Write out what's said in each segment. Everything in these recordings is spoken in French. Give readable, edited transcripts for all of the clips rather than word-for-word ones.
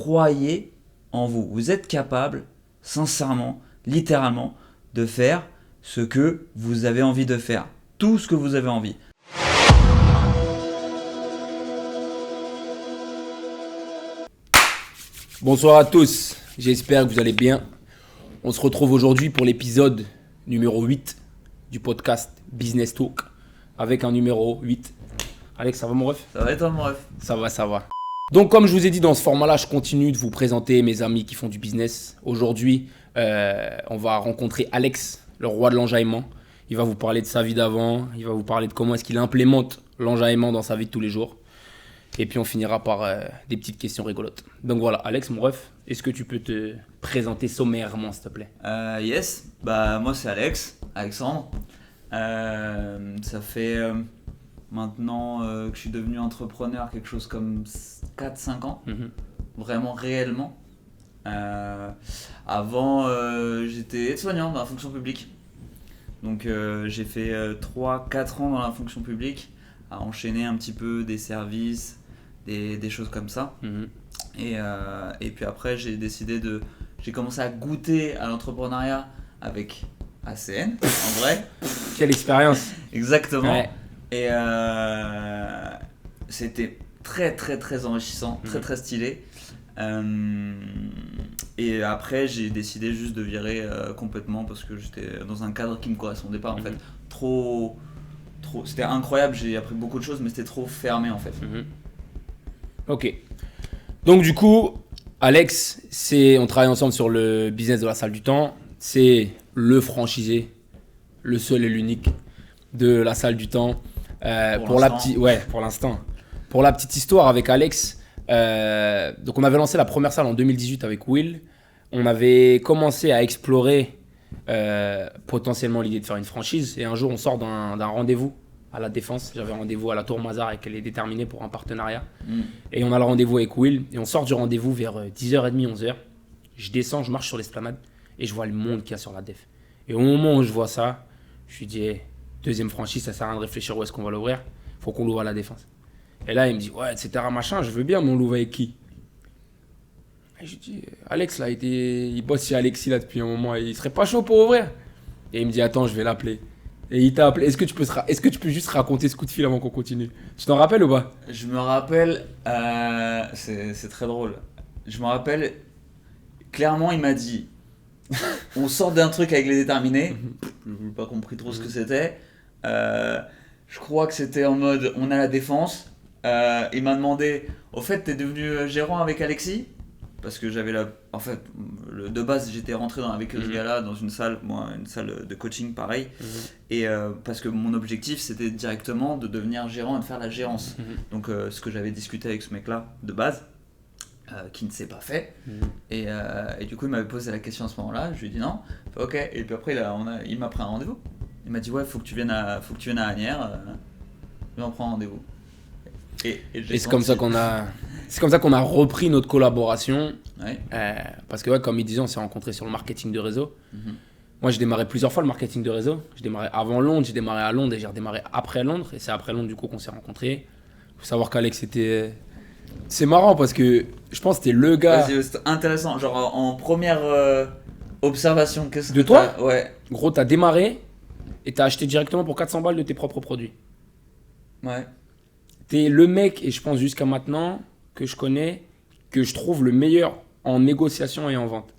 croyez en vous. Vous êtes capable, sincèrement, littéralement, de faire ce que vous avez envie de faire. Tout ce que vous avez envie. Bonsoir à tous, j'espère que vous allez bien. On se retrouve aujourd'hui pour l'épisode numéro 8 du podcast Business Talk avec un numéro 8. Alex, ça va mon ref ? Ça va être mon ref ? Ça va. Donc comme je vous ai dit dans ce format-là, je continue de vous présenter mes amis qui font du business. Aujourd'hui, on va rencontrer Alex, le roi de l'enjaillement. Il va vous parler de sa vie d'avant, il va vous parler de comment est-ce qu'il implémente l'enjaillement dans sa vie de tous les jours. Et puis on finira par des petites questions rigolotes. Donc voilà, Alex, mon ref, est-ce que tu peux te présenter sommairement, s'il te plaît ? Yes, moi c'est Alexandre. Ça fait maintenant que je suis devenu entrepreneur, quelque chose comme 4-5 ans, vraiment réellement. Avant, j'étais aide-soignant dans la fonction publique. Donc j'ai fait 3-4 ans dans la fonction publique, à enchaîner un petit peu des services, des choses comme ça. Et puis après, j'ai commencé à goûter à l'entrepreneuriat avec ACN, en vrai. Quelle expérience. Exactement. Ouais. Et c'était très très très enrichissant, très très stylé. Et après, j'ai décidé juste de virer complètement parce que j'étais dans un cadre qui me correspondait pas en fait. Trop, c'était incroyable, j'ai appris beaucoup de choses, mais c'était trop fermé en fait. Ok. Donc du coup, Alex, on travaille ensemble sur le business de la salle du temps. C'est le franchisé, le seul et l'unique de la salle du temps. Pour l'instant. Pour la petite histoire avec Alex, donc on avait lancé la première salle en 2018 avec Will. On avait commencé à explorer potentiellement l'idée de faire une franchise. Et un jour, on sort d'un rendez-vous à la Défense. J'avais rendez-vous à la Tour Mazar avec les déterminés pour un partenariat. Et on a le rendez-vous avec Will. Et on sort du rendez-vous vers 10h30, 11h. Je descends, je marche sur l'esplanade et je vois le monde qu'il y a sur la Déf. Et au moment où je vois ça, je lui dis hey, deuxième franchise, ça sert à rien de réfléchir où est-ce qu'on va l'ouvrir. Faut qu'on l'ouvre à la Défense. Et là, il me dit ouais, etc. machin, je veux bien, mais on l'ouvre avec qui ? Et je lui dis Alex, là, il bosse chez Alexis là depuis un moment, il serait pas chaud pour ouvrir ? Et il me dit attends, je vais l'appeler. Et il t'a appelé. Est-ce que tu peux juste raconter ce coup de fil avant qu'on continue ? Tu t'en rappelles ou pas ? Je me rappelle, c'est très drôle. Je me rappelle, clairement, il m'a dit on sort d'un truc avec les déterminés. Je n'ai pas compris trop ce que c'était. Je crois que c'était en mode on a la Défense. Il m'a demandé au fait, t'es devenu gérant avec Alexis ? Parce que j'avais en fait, de base, j'étais rentré avec ce gars-là dans une salle de coaching pareil. Et parce que mon objectif, c'était directement de devenir gérant et de faire la gérance. Donc, ce que j'avais discuté avec ce mec-là de base, qui ne s'est pas fait. Et du coup, il m'avait posé la question à ce moment-là. Je lui ai dit non. Fait, ok. Et puis après, il m'a pris un rendez-vous. Il m'a dit ouais, faut que tu viennes à Asnières. Viens, on prend un rendez-vous. Et c'est comme ça qu'on a repris notre collaboration. Ouais. Parce que comme il disait, on s'est rencontrés sur le marketing de réseau. Moi, j'ai démarré plusieurs fois le marketing de réseau. J'ai démarré avant Londres, j'ai démarré à Londres et j'ai redémarré après Londres. Et c'est après Londres du coup qu'on s'est rencontrés. Il faut savoir qu'Alex était... C'est marrant parce que je pense que c'était le gars... Vas-y, c'est intéressant. Genre en première observation, qu'est-ce que de toi ? Ouais. Gros, t'as démarré et t'as acheté directement pour 400 balles de tes propres produits. Ouais. T'es le mec, et je pense jusqu'à maintenant, que je connais, que je trouve le meilleur en négociation et en vente.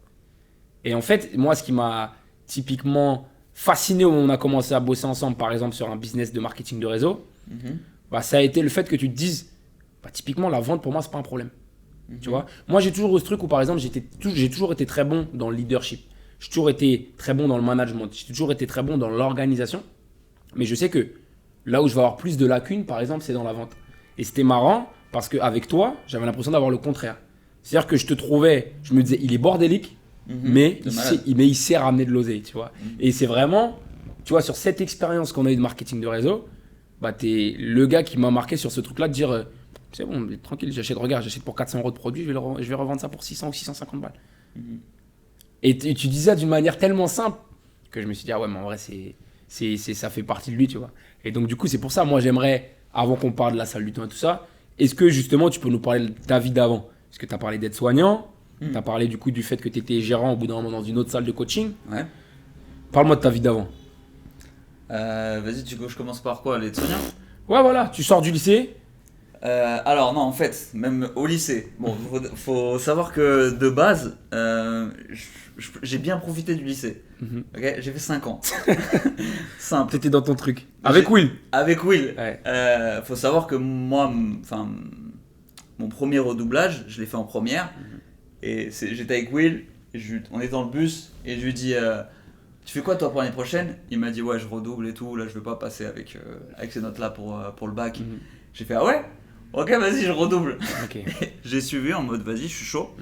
Et en fait, moi, ce qui m'a typiquement fasciné au moment où on a commencé à bosser ensemble, par exemple, sur un business de marketing de réseau, ça a été le fait que tu te dises, typiquement, la vente, pour moi, c'est pas un problème. Tu vois ? Moi, j'ai toujours eu ce truc où, par exemple, j'ai toujours été très bon dans le leadership. J'ai toujours été très bon dans le management. J'ai toujours été très bon dans l'organisation. Mais je sais que là où je vais avoir plus de lacunes, par exemple, c'est dans la vente. Et c'était marrant parce qu'avec toi, j'avais l'impression d'avoir le contraire. C'est-à-dire que je te trouvais, je me disais, il est bordélique, mais il sait ramener de l'oseille, tu vois. Et c'est vraiment, tu vois, sur cette expérience qu'on a eu de marketing de réseau, t'es le gars qui m'a marqué sur ce truc-là de dire, c'est bon, tranquille, j'achète pour 400 € de produit, je vais revendre ça pour 600 ou 650 balles. Et tu dis ça d'une manière tellement simple que je me suis dit, ah ouais, mais en vrai, ça fait partie de lui, tu vois. Et donc, du coup, c'est pour ça, moi, j'aimerais, avant qu'on parle de la salle du temps et tout ça, est-ce que justement, tu peux nous parler de ta vie d'avant ? Parce que tu as parlé d'être soignant, tu as parlé du coup du fait que tu étais gérant au bout d'un moment dans une autre salle de coaching. Ouais. Parle-moi de ta vie d'avant. Vas-y, je commence par quoi, les soignants? Ouais, voilà, tu sors du lycée. Alors non, en fait, même au lycée. Bon, faut savoir que de base, j'ai bien profité du lycée. Ok, j'ai fait 5 ans. Simple. T'étais dans ton truc. Avec Will. Avec Will. Ouais. Faut savoir que moi, enfin, mon premier redoublage, je l'ai fait en première. Et j'étais avec Will. On est dans le bus et je lui dis. Tu fais quoi toi pour l'année prochaine? Il m'a dit ouais, je redouble et tout, là je veux pas passer avec ces notes là pour le bac. J'ai fait ah ouais? Ok, vas-y, je redouble. Ok. J'ai suivi en mode vas-y, je suis chaud.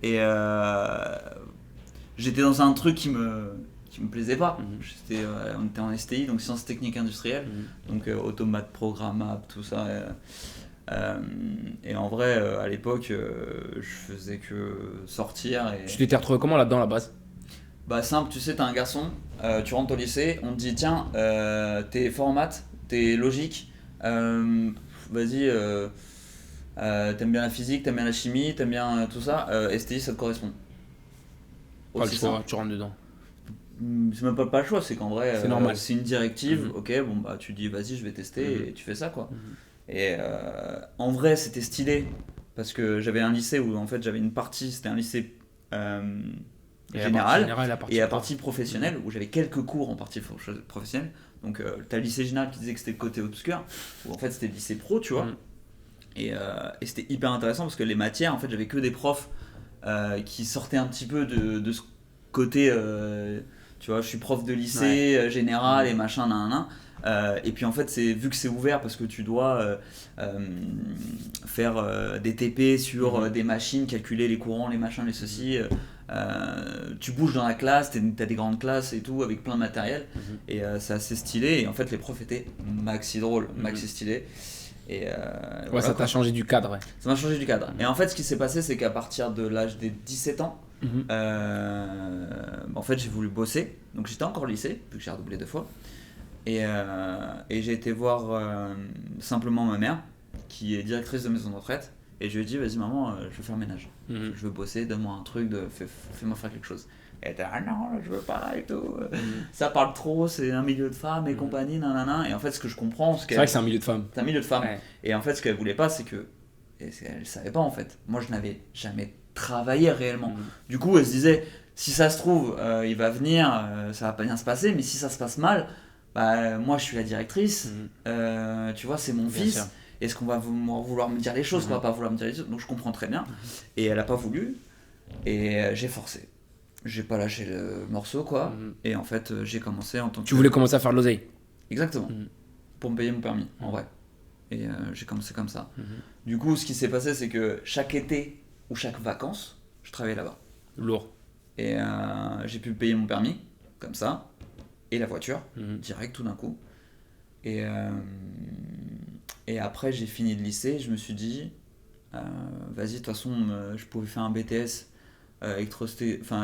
Et j'étais dans un truc qui me plaisait pas. On était en STI, donc sciences techniques industrielles, donc automate programmable, tout ça. Et en vrai, à l'époque, je faisais que sortir. Et... Tu t'étais retrouvé comment là-dedans à la base? Bah simple, tu sais, t'es un garçon, tu rentres au lycée, on te dit tiens, t'es fort en maths, t'es logique, vas-y, t'aimes bien la physique, t'aimes bien la chimie, t'aimes bien tout ça, STI ça te correspond. Pas le Aussi choix, simple. tu rentres dedans. C'est même pas le choix, c'est qu'en vrai, C'est normal. c'est une directive, ok, bon bah tu dis vas-y je vais tester et tu fais ça quoi. Et en vrai c'était stylé, parce que j'avais un lycée où en fait j'avais une partie, c'était un lycée... général et la partie professionnelle où j'avais quelques cours en partie professionnelle. Donc t'as le lycée général qui disait que c'était le côté obscur, où en fait c'était le lycée pro, tu vois. Et c'était hyper intéressant parce que les matières, en fait j'avais que des profs qui sortaient un petit peu de ce côté, tu vois, je suis prof de lycée général et machin, nan. Et puis en fait vu que c'est ouvert parce que tu dois faire des TP sur des machines, calculer les courants, les machins, les ceci. Tu bouges dans la classe, t'as des grandes classes et tout avec plein de matériel et c'est assez stylé et en fait les profs étaient maxi drôles, maxi stylés et voilà, ça t'a changé du cadre, ouais. Ça m'a changé du cadre. Et en fait ce qui s'est passé c'est qu'à partir de l'âge des 17 ans en fait j'ai voulu bosser, donc j'étais encore au lycée vu que j'ai redoublé 2 fois et j'ai été voir simplement ma mère qui est directrice de maison de retraite. Et je lui ai dit, vas-y maman, je veux faire ménage. Je veux bosser, donne-moi un truc, fais-moi faire quelque chose. Et elle était, ah non, je veux pas et tout. Ça parle trop, c'est un milieu de femmes et compagnie, nanana. Et en fait, ce que je comprends, c'est vrai que c'est un milieu de femmes. C'est un milieu de femmes. Ouais. Et en fait, ce qu'elle voulait pas, c'est que. Et elle savait pas en fait. Moi, je n'avais jamais travaillé réellement. Du coup, elle se disait, si ça se trouve, il va venir, ça va pas bien se passer, mais si ça se passe mal, bah, moi je suis la directrice, tu vois, c'est mon fils. Sûr. Est-ce qu'on va vouloir me dire les choses, quoi, pas vouloir me dire les choses. Donc je comprends très bien. Et elle a pas voulu. Et j'ai forcé. J'ai pas lâché le morceau, quoi. Et en fait, j'ai commencé en tant que... Tu voulais commencer à faire de l'oseille? Exactement. Pour me payer mon permis, en vrai. Et j'ai commencé comme ça. Du coup, ce qui s'est passé, c'est que chaque été ou chaque vacances, je travaillais là-bas. Lourd. Et j'ai pu payer mon permis, comme ça. Et la voiture, direct, tout d'un coup. Et après, j'ai fini le lycée, je me suis dit, vas-y, de toute façon, je pouvais faire un BTS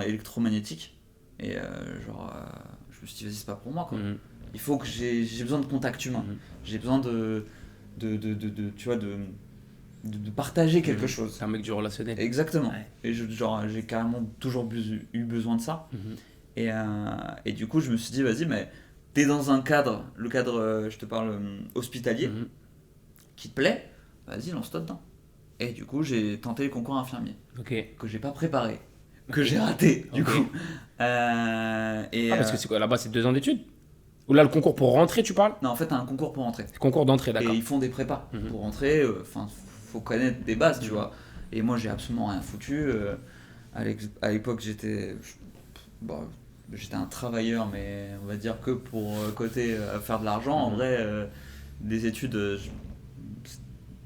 électromagnétique. Et je me suis dit, vas-y, c'est pas pour moi, quoi. Il faut que j'ai besoin de contact humain. J'ai besoin de partager quelque chose. C'est un mec du relationnel. Exactement. Ouais. Et j'ai carrément toujours eu besoin de ça. Et du coup, je me suis dit, vas-y, mais t'es dans un cadre, le cadre, je te parle, hospitalier, qui te plaît, vas-y, lance-toi dedans. Et du coup, j'ai tenté le concours infirmier, que j'ai pas préparé, que j'ai raté, du coup. Parce que c'est quoi, là-bas, c'est 2 ans d'études? Ou là, le concours pour rentrer, tu parles? Non, en fait, t'as un concours pour rentrer. Concours d'entrée, d'accord. Et ils font des prépas pour rentrer, faut connaître des bases, tu vois. Et moi, j'ai absolument rien foutu. À l'époque, j'étais un travailleur, mais on va dire que pour côté faire de l'argent. En vrai, des études,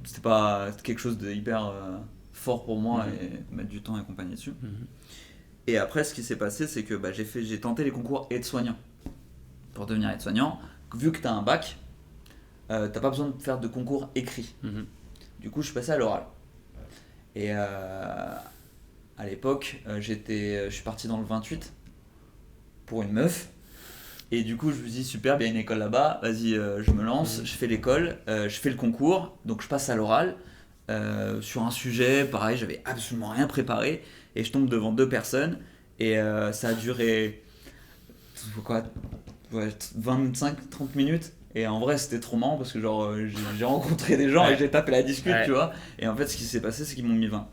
c'était pas quelque chose de hyper fort pour moi et mettre du temps et compagnie dessus. Et après, ce qui s'est passé, c'est que j'ai tenté les concours aide-soignant. Pour devenir aide-soignant, vu que tu as un bac, t'as pas besoin de faire de concours écrit. Du coup, je suis passé à l'oral. Et à l'époque, je suis parti dans le 28 pour une meuf. Et du coup, je me dis, super, il y a une école là-bas, vas-y, je me lance, je fais l'école, je fais le concours, donc je passe à l'oral. sur un sujet, pareil, j'avais absolument rien préparé, et je tombe devant 2 personnes, et ça a duré quoi, ouais, 25-30 minutes. Et en vrai, c'était trop marrant parce que genre j'ai rencontré des gens et j'ai tapé la discute, tu vois. Et en fait, ce qui s'est passé, c'est qu'ils m'ont mis 20.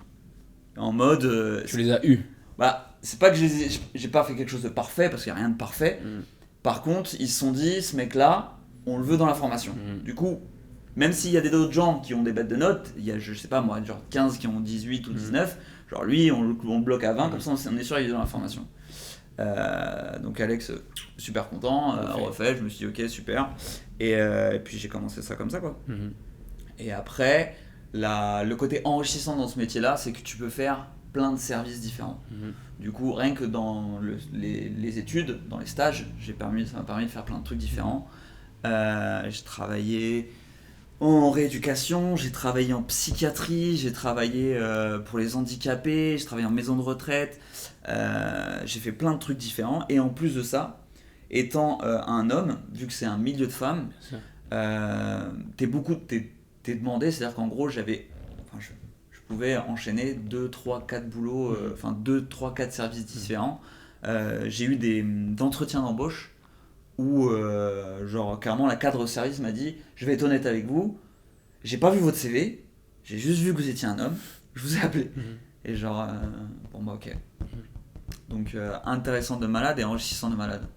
En mode. Tu les as eus. Bah, c'est pas que j'ai pas fait quelque chose de parfait parce qu'il n'y a rien de parfait. Par contre, ils se sont dit, ce mec-là, on le veut dans la formation. Du coup, même s'il y a d'autres gens qui ont des bêtes de notes, il y a, je sais pas moi, genre 15 qui ont 18 ou 19, genre lui, on le bloque à 20, comme ça on est sûr qu'il est dans la formation. Donc Alex, super content, refait, je me suis dit ok, super. Et puis j'ai commencé ça comme ça, quoi. Et après, le côté enrichissant dans ce métier-là, c'est que tu peux faire plein de services différents. Du coup, rien que dans les études, dans les stages, ça m'a permis de faire plein de trucs différents. J'ai travaillé en rééducation, j'ai travaillé en psychiatrie, j'ai travaillé pour les handicapés, j'ai travaillé en maison de retraite, j'ai fait plein de trucs différents. Et en plus de ça, étant un homme, vu que c'est un milieu de femmes, t'es demandé, c'est-à-dire qu'en gros, je pouvais enchaîner 2, 3, 4 boulots, 2, 3, 4 services différents. J'ai eu des entretiens d'embauche où genre carrément la cadre de service m'a dit, je vais être honnête avec vous, j'ai pas vu votre CV, j'ai juste vu que vous étiez un homme, je vous ai appelé. Et genre bon bah ok. Donc intéressant de malade et enrichissant de malade.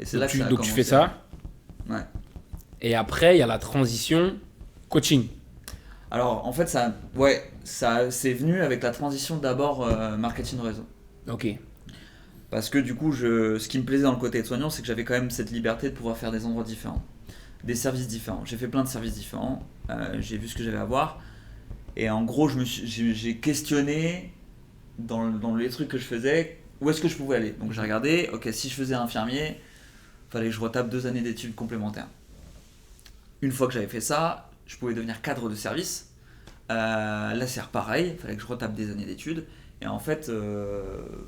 Et c'est là que ça a donc commencé. Tu fais ça. Ouais. Et après il y a la transition coaching. Alors en fait ça c'est venu avec la transition d'abord marketing réseau. Ok. Parce que du coup, ce qui me plaisait dans le côté soignant, c'est que j'avais quand même cette liberté de pouvoir faire des endroits différents, des services différents. J'ai fait plein de services différents, j'ai vu ce que j'avais à voir. Et en gros, j'ai questionné dans les trucs que je faisais, où est-ce que je pouvais aller. Donc j'ai regardé, ok, si je faisais infirmier, il fallait que je retape 2 années d'études complémentaires. Une fois que j'avais fait ça, je pouvais devenir cadre de service. Là, c'est pareil, il fallait que je retape des années d'études. Et en fait,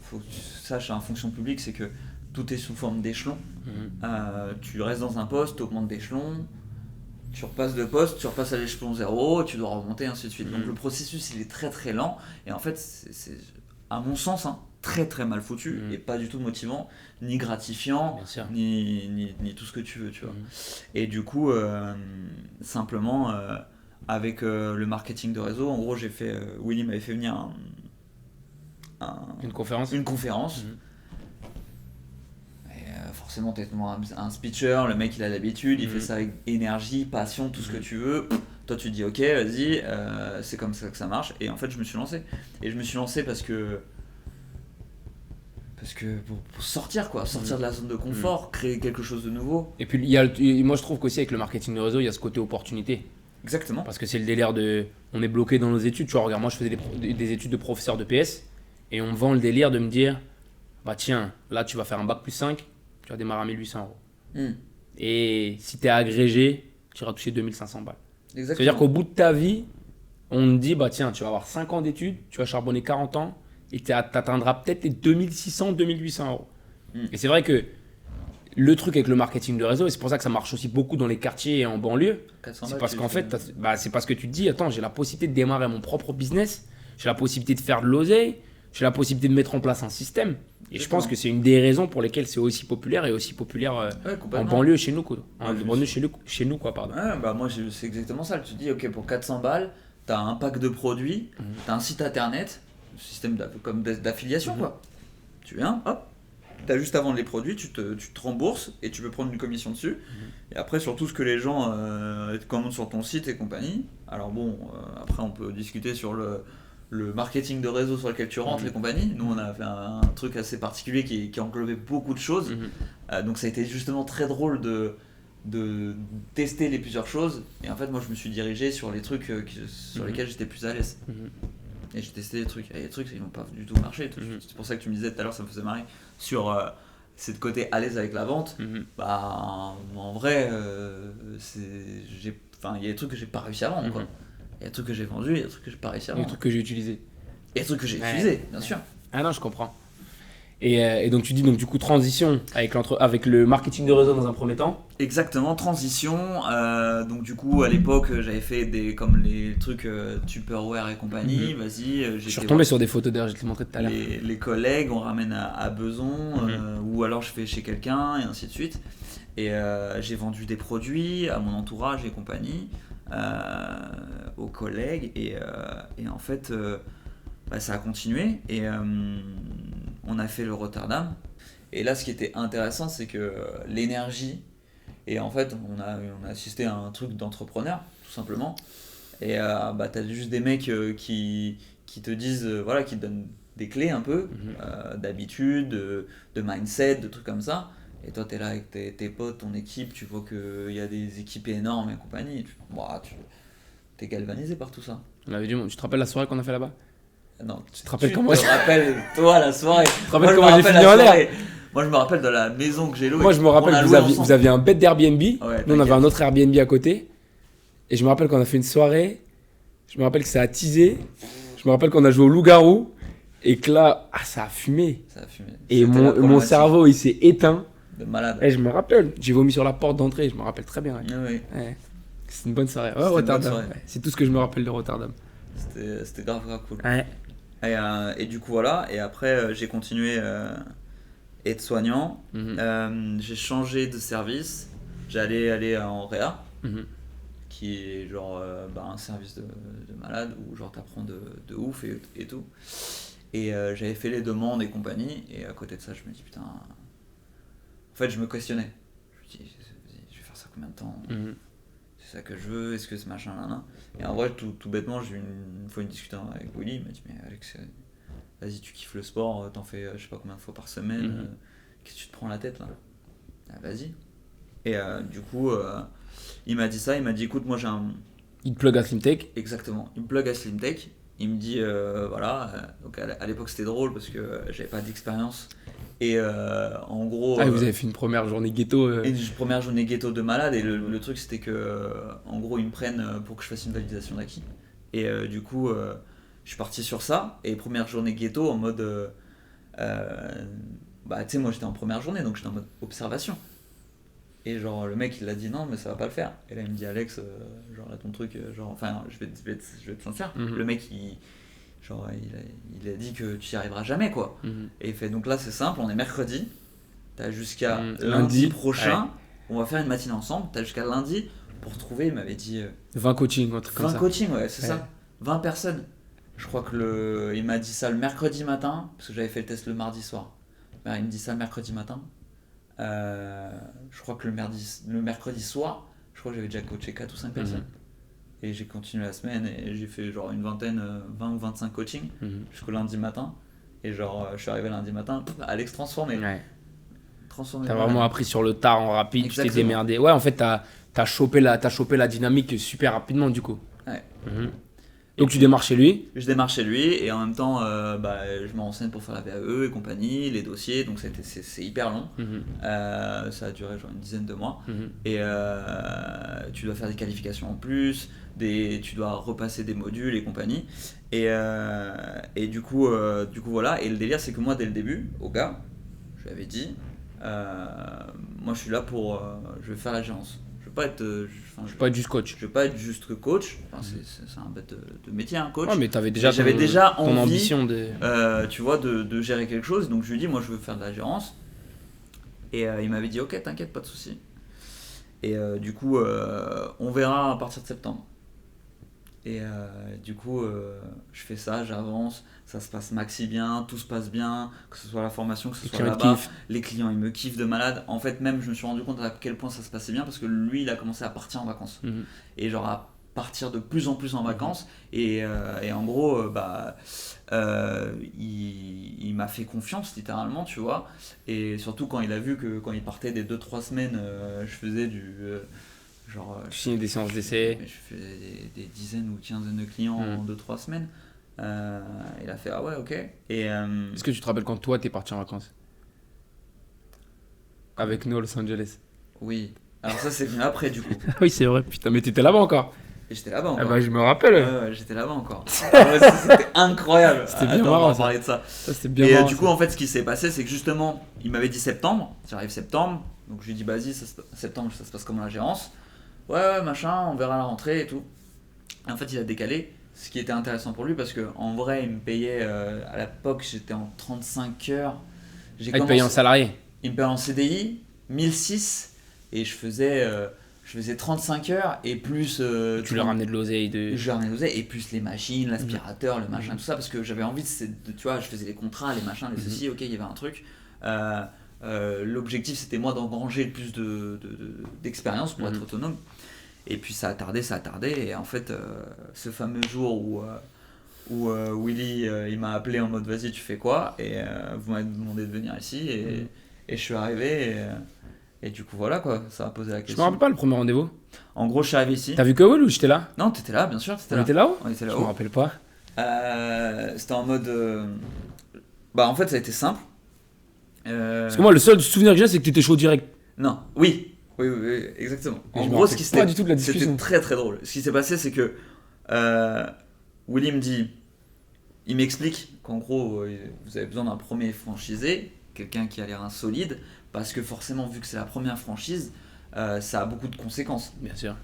faut que tu saches, en fonction publique, c'est que tout est sous forme d'échelon. Tu restes dans un poste, tu augmentes d'échelon, tu repasses de poste, tu repasses à l'échelon 0, tu dois remonter, ainsi de suite. Donc le processus, il est très très lent. Et en fait, c'est à mon sens, très très mal foutu et pas du tout motivant, ni gratifiant, ni tout ce que tu veux, tu vois. Et du coup, simplement, avec le marketing de réseau, en gros, Willy m'avait fait venir une conférence. Et forcément, t'es un speaker, le mec il a l'habitude, il fait ça avec énergie, passion, tout ce que tu veux. Toi tu te dis ok, vas-y, c'est comme ça que ça marche. Et en fait, je me suis lancé. Et je me suis lancé parce que pour sortir de la zone de confort, créer quelque chose de nouveau. Et puis moi je trouve qu'aussi avec le marketing de réseau, il y a ce côté opportunité. Exactement. Parce que c'est le délire on est bloqué dans nos études. Tu vois, regarde, moi je faisais des études de professeur de PS. Et on me vend le délire de me dire, bah tiens, là tu vas faire un bac plus 5, tu vas démarrer à 1 800 €. Et si tu es agrégé, tu iras toucher 2 500 balles. Exactement. C'est-à-dire qu'au bout de ta vie, on te dit, bah tiens, tu vas avoir 5 ans d'études, tu vas charbonner 40 ans et tu atteindras peut-être les 2600, 2800 €. Et c'est vrai que le truc avec le marketing de réseau, et c'est pour ça que ça marche aussi beaucoup dans les quartiers et en banlieue, c'est parce qu'en fait, c'est parce que tu te dis, attends, j'ai la possibilité de démarrer mon propre business, j'ai la possibilité de faire de l'oseille, j'ai la possibilité de mettre en place un système. Et je pense que c'est une des raisons pour lesquelles c'est aussi populaire et aussi populaire en banlieue chez nous. Chez nous, pardon. Ouais, bah moi, c'est exactement ça. Tu te dis, ok, pour 400 balles, tu as un pack de produits, tu as un site internet, un système comme d'affiliation, quoi. Tu viens, hop, tu as juste à vendre les produits, tu te rembourses et tu peux prendre une commission dessus. Et après, sur tout ce que les gens commandent sur ton site et compagnie. Alors bon, après, on peut discuter sur le marketing de réseau sur lequel tu rentres, les compagnies. Nous, on a fait un truc assez particulier qui englobait beaucoup de choses. Donc ça a été justement très drôle de tester les plusieurs choses. Et en fait, moi, je me suis dirigé sur les trucs sur lesquels j'étais plus à l'aise. Et j'ai testé les trucs. Et les trucs, ils n'ont pas du tout marché. C'est pour ça que tu me disais tout à l'heure, ça me faisait marrer. Sur c'est de côté à l'aise avec la vente. Bah, en vrai, il y a des trucs que j'ai pas réussi à vendre, quoi. Il y a des trucs que j'ai vendus, il y a des trucs que j'ai pas réussi à vendre. Il y a des trucs que j'ai utilisés. Et des trucs que j'ai utilisés, bien sûr. Ah non, je comprends. Et donc tu dis donc du coup transition avec le marketing de réseau dans un premier temps. Exactement, transition. Donc du coup, à l'époque, j'avais fait comme les trucs Tupperware et compagnie. Vas-y, Je suis retombé sur des photos d'ailleurs, je te l'ai montré tout à l'heure. Les collègues, on ramène à Beson, ou alors je fais chez quelqu'un, et ainsi de suite. Et j'ai vendu des produits à mon entourage et compagnie, aux collègues. Et en fait, ça a continué. Et on a fait le Rotterdam. Et là, ce qui était intéressant, c'est que l'énergie... Et en fait, on a assisté à un truc d'entrepreneur, tout simplement. Et t'as juste des mecs qui te disent, voilà, qui te donnent des clés un peu, d'habitude, de mindset, de trucs comme ça. Et toi, t'es là avec tes potes, ton équipe, tu vois qu'il y a des équipes énormes et compagnie. T'es galvanisé par tout ça. On avait tu te rappelles la soirée qu'on a fait là-bas? Non, tu te rappelles comment je te rappelle, toi, la soirée. Tu te rappelles comment j'ai fini en l'air? Moi, je me rappelle de la maison que j'ai louée. Moi, je me rappelle que vous aviez un bed d'Airbnb. Ouais, nous, on avait un autre Airbnb à côté. Et je me rappelle qu'on a fait une soirée. Je me rappelle que ça a teasé. Je me rappelle qu'on a joué au loup-garou. Et que là, ça a fumé. Ça a fumé. Et mon cerveau, il s'est éteint. De malade. Et je me rappelle. J'ai vomi sur la porte d'entrée. Je me rappelle très bien. Ouais. Ouais. C'est une bonne soirée. Ouais, Rotterdam. Ouais. C'est tout ce que je me rappelle de Rotterdam. C'était grave cool. Ouais. Et du coup, voilà. Et après, j'ai continué aide-soignant. J'ai changé de service. J'allais aller en réa, qui est genre un service de malade où genre t'apprends de ouf et tout. Et j'avais fait les demandes et compagnie. Et à côté de ça, je me dis putain. En fait, je me questionnais. Je me dis, je vais faire ça combien de temps? C'est ça que je veux? Est-ce que c'est machin là? Et en vrai, tout bêtement, j'ai eu une fois une discussion avec Willy. Il m'a dit, mais Alex, vas-y, tu kiffes le sport, t'en fais je sais pas combien de fois par semaine. Qu'est-ce que tu te prends la tête là? Vas-y. Et du coup, il m'a dit ça. Il m'a dit, écoute, moi j'ai un. Il te plug à Slimtech. Exactement. Il me plug à Slimtech. Il me dit, voilà. Donc à l'époque, c'était drôle parce que j'avais pas d'expérience. Et en gros. Vous avez fait une première journée ghetto. Une première journée ghetto de malade. Et le truc, c'était que, en gros, ils me prennent pour que je fasse une validation d'acquis. Et du coup, je suis parti sur ça. Et première journée ghetto en mode. Tu sais, moi j'étais en première journée, donc j'étais en mode observation. Et genre, le mec il a dit non, mais ça va pas le faire. Et là il me dit, Alex, genre là ton truc, je vais être sincère. Le mec il a dit que tu y arriveras jamais quoi. Et il fait, donc là c'est simple, on est mercredi, t'as jusqu'à lundi prochain, on va faire une matinée ensemble, t'as jusqu'à lundi pour trouver, il m'avait dit 20 coachings, un truc comme ça. 20 coachings, ouais, c'est ça. 20 personnes. Je crois que il m'a dit ça le mercredi matin, parce que j'avais fait le test le mardi soir. Il me dit ça le mercredi matin. Je crois que le mercredi soir, je crois que j'avais déjà coaché 4 ou 5 personnes. Et j'ai continué la semaine et j'ai fait genre une vingtaine, 20 ou 25 coachings jusqu'au lundi matin. Et genre, je suis arrivé lundi matin, Alex transformé. Ouais. Transformé. T'as vraiment appris sur le tard en rapide, exactement. Tu t'es démerdé. Ouais, en fait, t'as chopé la dynamique super rapidement du coup. Ouais. Donc tu démarres chez lui? Je démarre chez lui et en même temps je me renseigne pour faire la VAE et compagnie, les dossiers, donc c'est hyper long. Ça a duré genre une dizaine de mois. Et tu dois faire des qualifications en plus, tu dois repasser des modules et compagnie. Et du coup voilà, et le délire c'est que moi dès le début, au gars, je lui avais dit, moi je suis là pour, je vais faire la gérance. Je veux pas être juste coach. Je veux pas être juste coach. C'est un bête de métier, un coach. Ouais, mais j'avais déjà ton envie, ambition de... tu vois, de gérer quelque chose. Donc je lui ai dit, moi je veux faire de la gérance. Et il m'avait dit, ok, t'inquiète, pas de souci. Et du coup, on verra à partir de septembre. Et du coup, je fais ça, j'avance, ça se passe maxi bien, tout se passe bien, que ce soit la formation, que ce soit là-bas, les clients ils me kiffent de malade. En fait, même je me suis rendu compte à quel point ça se passait bien parce que lui il a commencé à partir en vacances. Et genre à partir de plus en plus en vacances. Et en gros, il m'a fait confiance littéralement, tu vois. Et surtout quand il a vu que quand il partait des 2-3 semaines, je faisais du. Tu signais des séances d'essai. Je faisais des dizaines ou quinzaines de clients en 2-3 semaines. Il a fait ah ouais, ok. Et, est-ce que tu te rappelles quand toi t'es parti en vacances avec nous à Los Angeles? Oui. Alors ça c'est venu après du coup. Oui c'est vrai, putain, mais t'étais là-bas encore. Et j'étais là-bas Ah encore. bah, je me rappelle. Ouais, j'étais là-bas encore. Ah ouais, c'était incroyable. C'était bien Attends, on marrant, va en ça. parler de ça. Ça, c'était bien Et marrant, du coup, ça. en fait, ce qui s'est passé, c'est que justement, il m'avait dit septembre. J'arrive septembre. Donc je lui ai dit, vas-y, septembre, ça se passe comment la gérance? Ouais, machin, on verra la rentrée et tout. Et en fait, il a décalé. Ce qui était intéressant pour lui parce que en vrai, il me payait à l'époque, j'étais en 35 heures. J'ai Ah, il te paye en commencé, salarié. il me payait en CDI, 1006 et je faisais 35 heures et plus. Tu leur ramenais de l'oseille de. Je leur ai et plus les machines, l'aspirateur, le machin, tout ça, parce que j'avais envie tu vois, je faisais les contrats, les machins, les ceci, ok, il y avait un truc. L'objectif c'était moi d'engranger le plus d'expérience pour être autonome. Et puis ça a tardé, et en fait, ce fameux jour où Willy il m'a appelé en mode vas-y, tu fais quoi? Et vous m'avez demandé de venir ici, et je suis arrivé, et du coup, voilà quoi, ça a posé la Je me question. rappelle pas le premier rendez-vous. En gros, je suis arrivé ici. T'as vu Cowell ou j'étais là? Non, t'étais là, bien sûr, t'étais On là. était là-haut? On était Je me là-haut. rappelle pas. C'était en mode. Bah, en fait, ça a été simple. Parce que moi, le seul souvenir que j'ai, c'est que t'étais chaud direct. Non, oui, exactement. Et En je me gros, rappelle pas du tout de la c'était discussion. très très drôle. Ce qui s'est passé, c'est que Willy me dit, il m'explique qu'en gros, vous avez besoin d'un premier franchisé, quelqu'un qui a l'air insolide, parce que forcément, vu que c'est la première franchise, ça a beaucoup de conséquences. Bien sûr.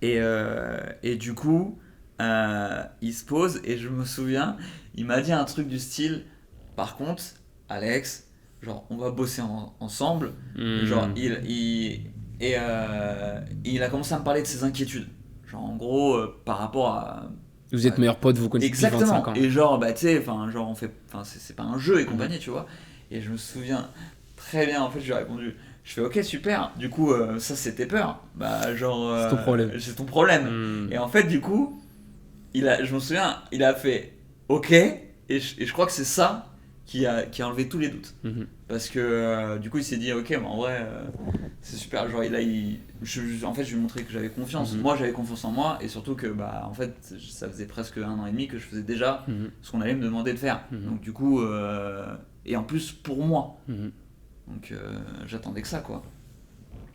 Et du coup, il se pose et je me souviens, il m'a dit un truc du style, par contre, Alex, genre on va bosser ensemble, genre il a commencé à me parler de ses inquiétudes, genre en gros par rapport à. Vous êtes meilleurs potes, vous connaissez depuis Exactement. 25 ans. Et genre bah tu sais, enfin genre on fait, enfin c'est pas un jeu et compagnie, tu vois. Et je me souviens très bien, en fait, je lui ai répondu. Je fais ok, super. Du coup, ça c'était peur. Bah genre. C'est ton problème. C'est ton problème. Et en fait, du coup, je me souviens, il a fait ok. Et je crois que c'est ça qui a enlevé tous les doutes. Parce que du coup, il s'est dit ok, mais en vrai, c'est super. Genre en fait, je lui ai montré que j'avais confiance. Moi, j'avais confiance en moi et surtout que bah en fait, ça faisait presque 1 an et demi que je faisais déjà ce qu'on allait me demander de faire. Donc du coup, et en plus pour moi. Donc j'attendais que ça quoi.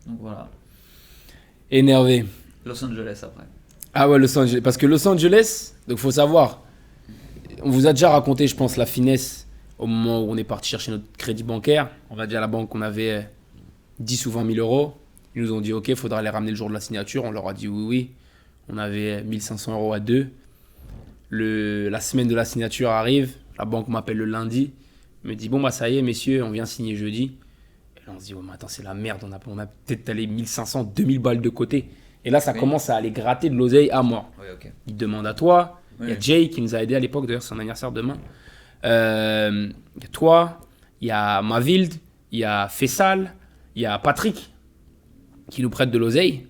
Donc voilà. Énervé. Los Angeles après. Ah ouais, Los Angeles. Parce que Los Angeles, donc faut savoir, on vous a déjà raconté, je pense, la finesse au moment où on est parti chercher notre crédit bancaire. On va dire à la banque qu'on avait 10 ou 20 000 euros. Ils nous ont dit ok, il faudra les ramener le jour de la signature. On leur a dit oui. On avait 1500 euros à deux. La semaine de la signature arrive. La banque m'appelle le lundi. Me dit bon bah ça y est messieurs, on vient signer jeudi. Et là on se dit oh mais attends c'est la merde, on a peut-être allé 1500, 2000 balles de côté. Et là ça commence à aller gratter de l'oseille à mort. Oui, ok. Il demande à toi, il y a Oui. Jay qui nous a aidé à l'époque, d'ailleurs c'est son anniversaire demain. Il y a toi, il y a Mavild, il y a Fessal, il y a Patrick qui nous prête de l'oseille.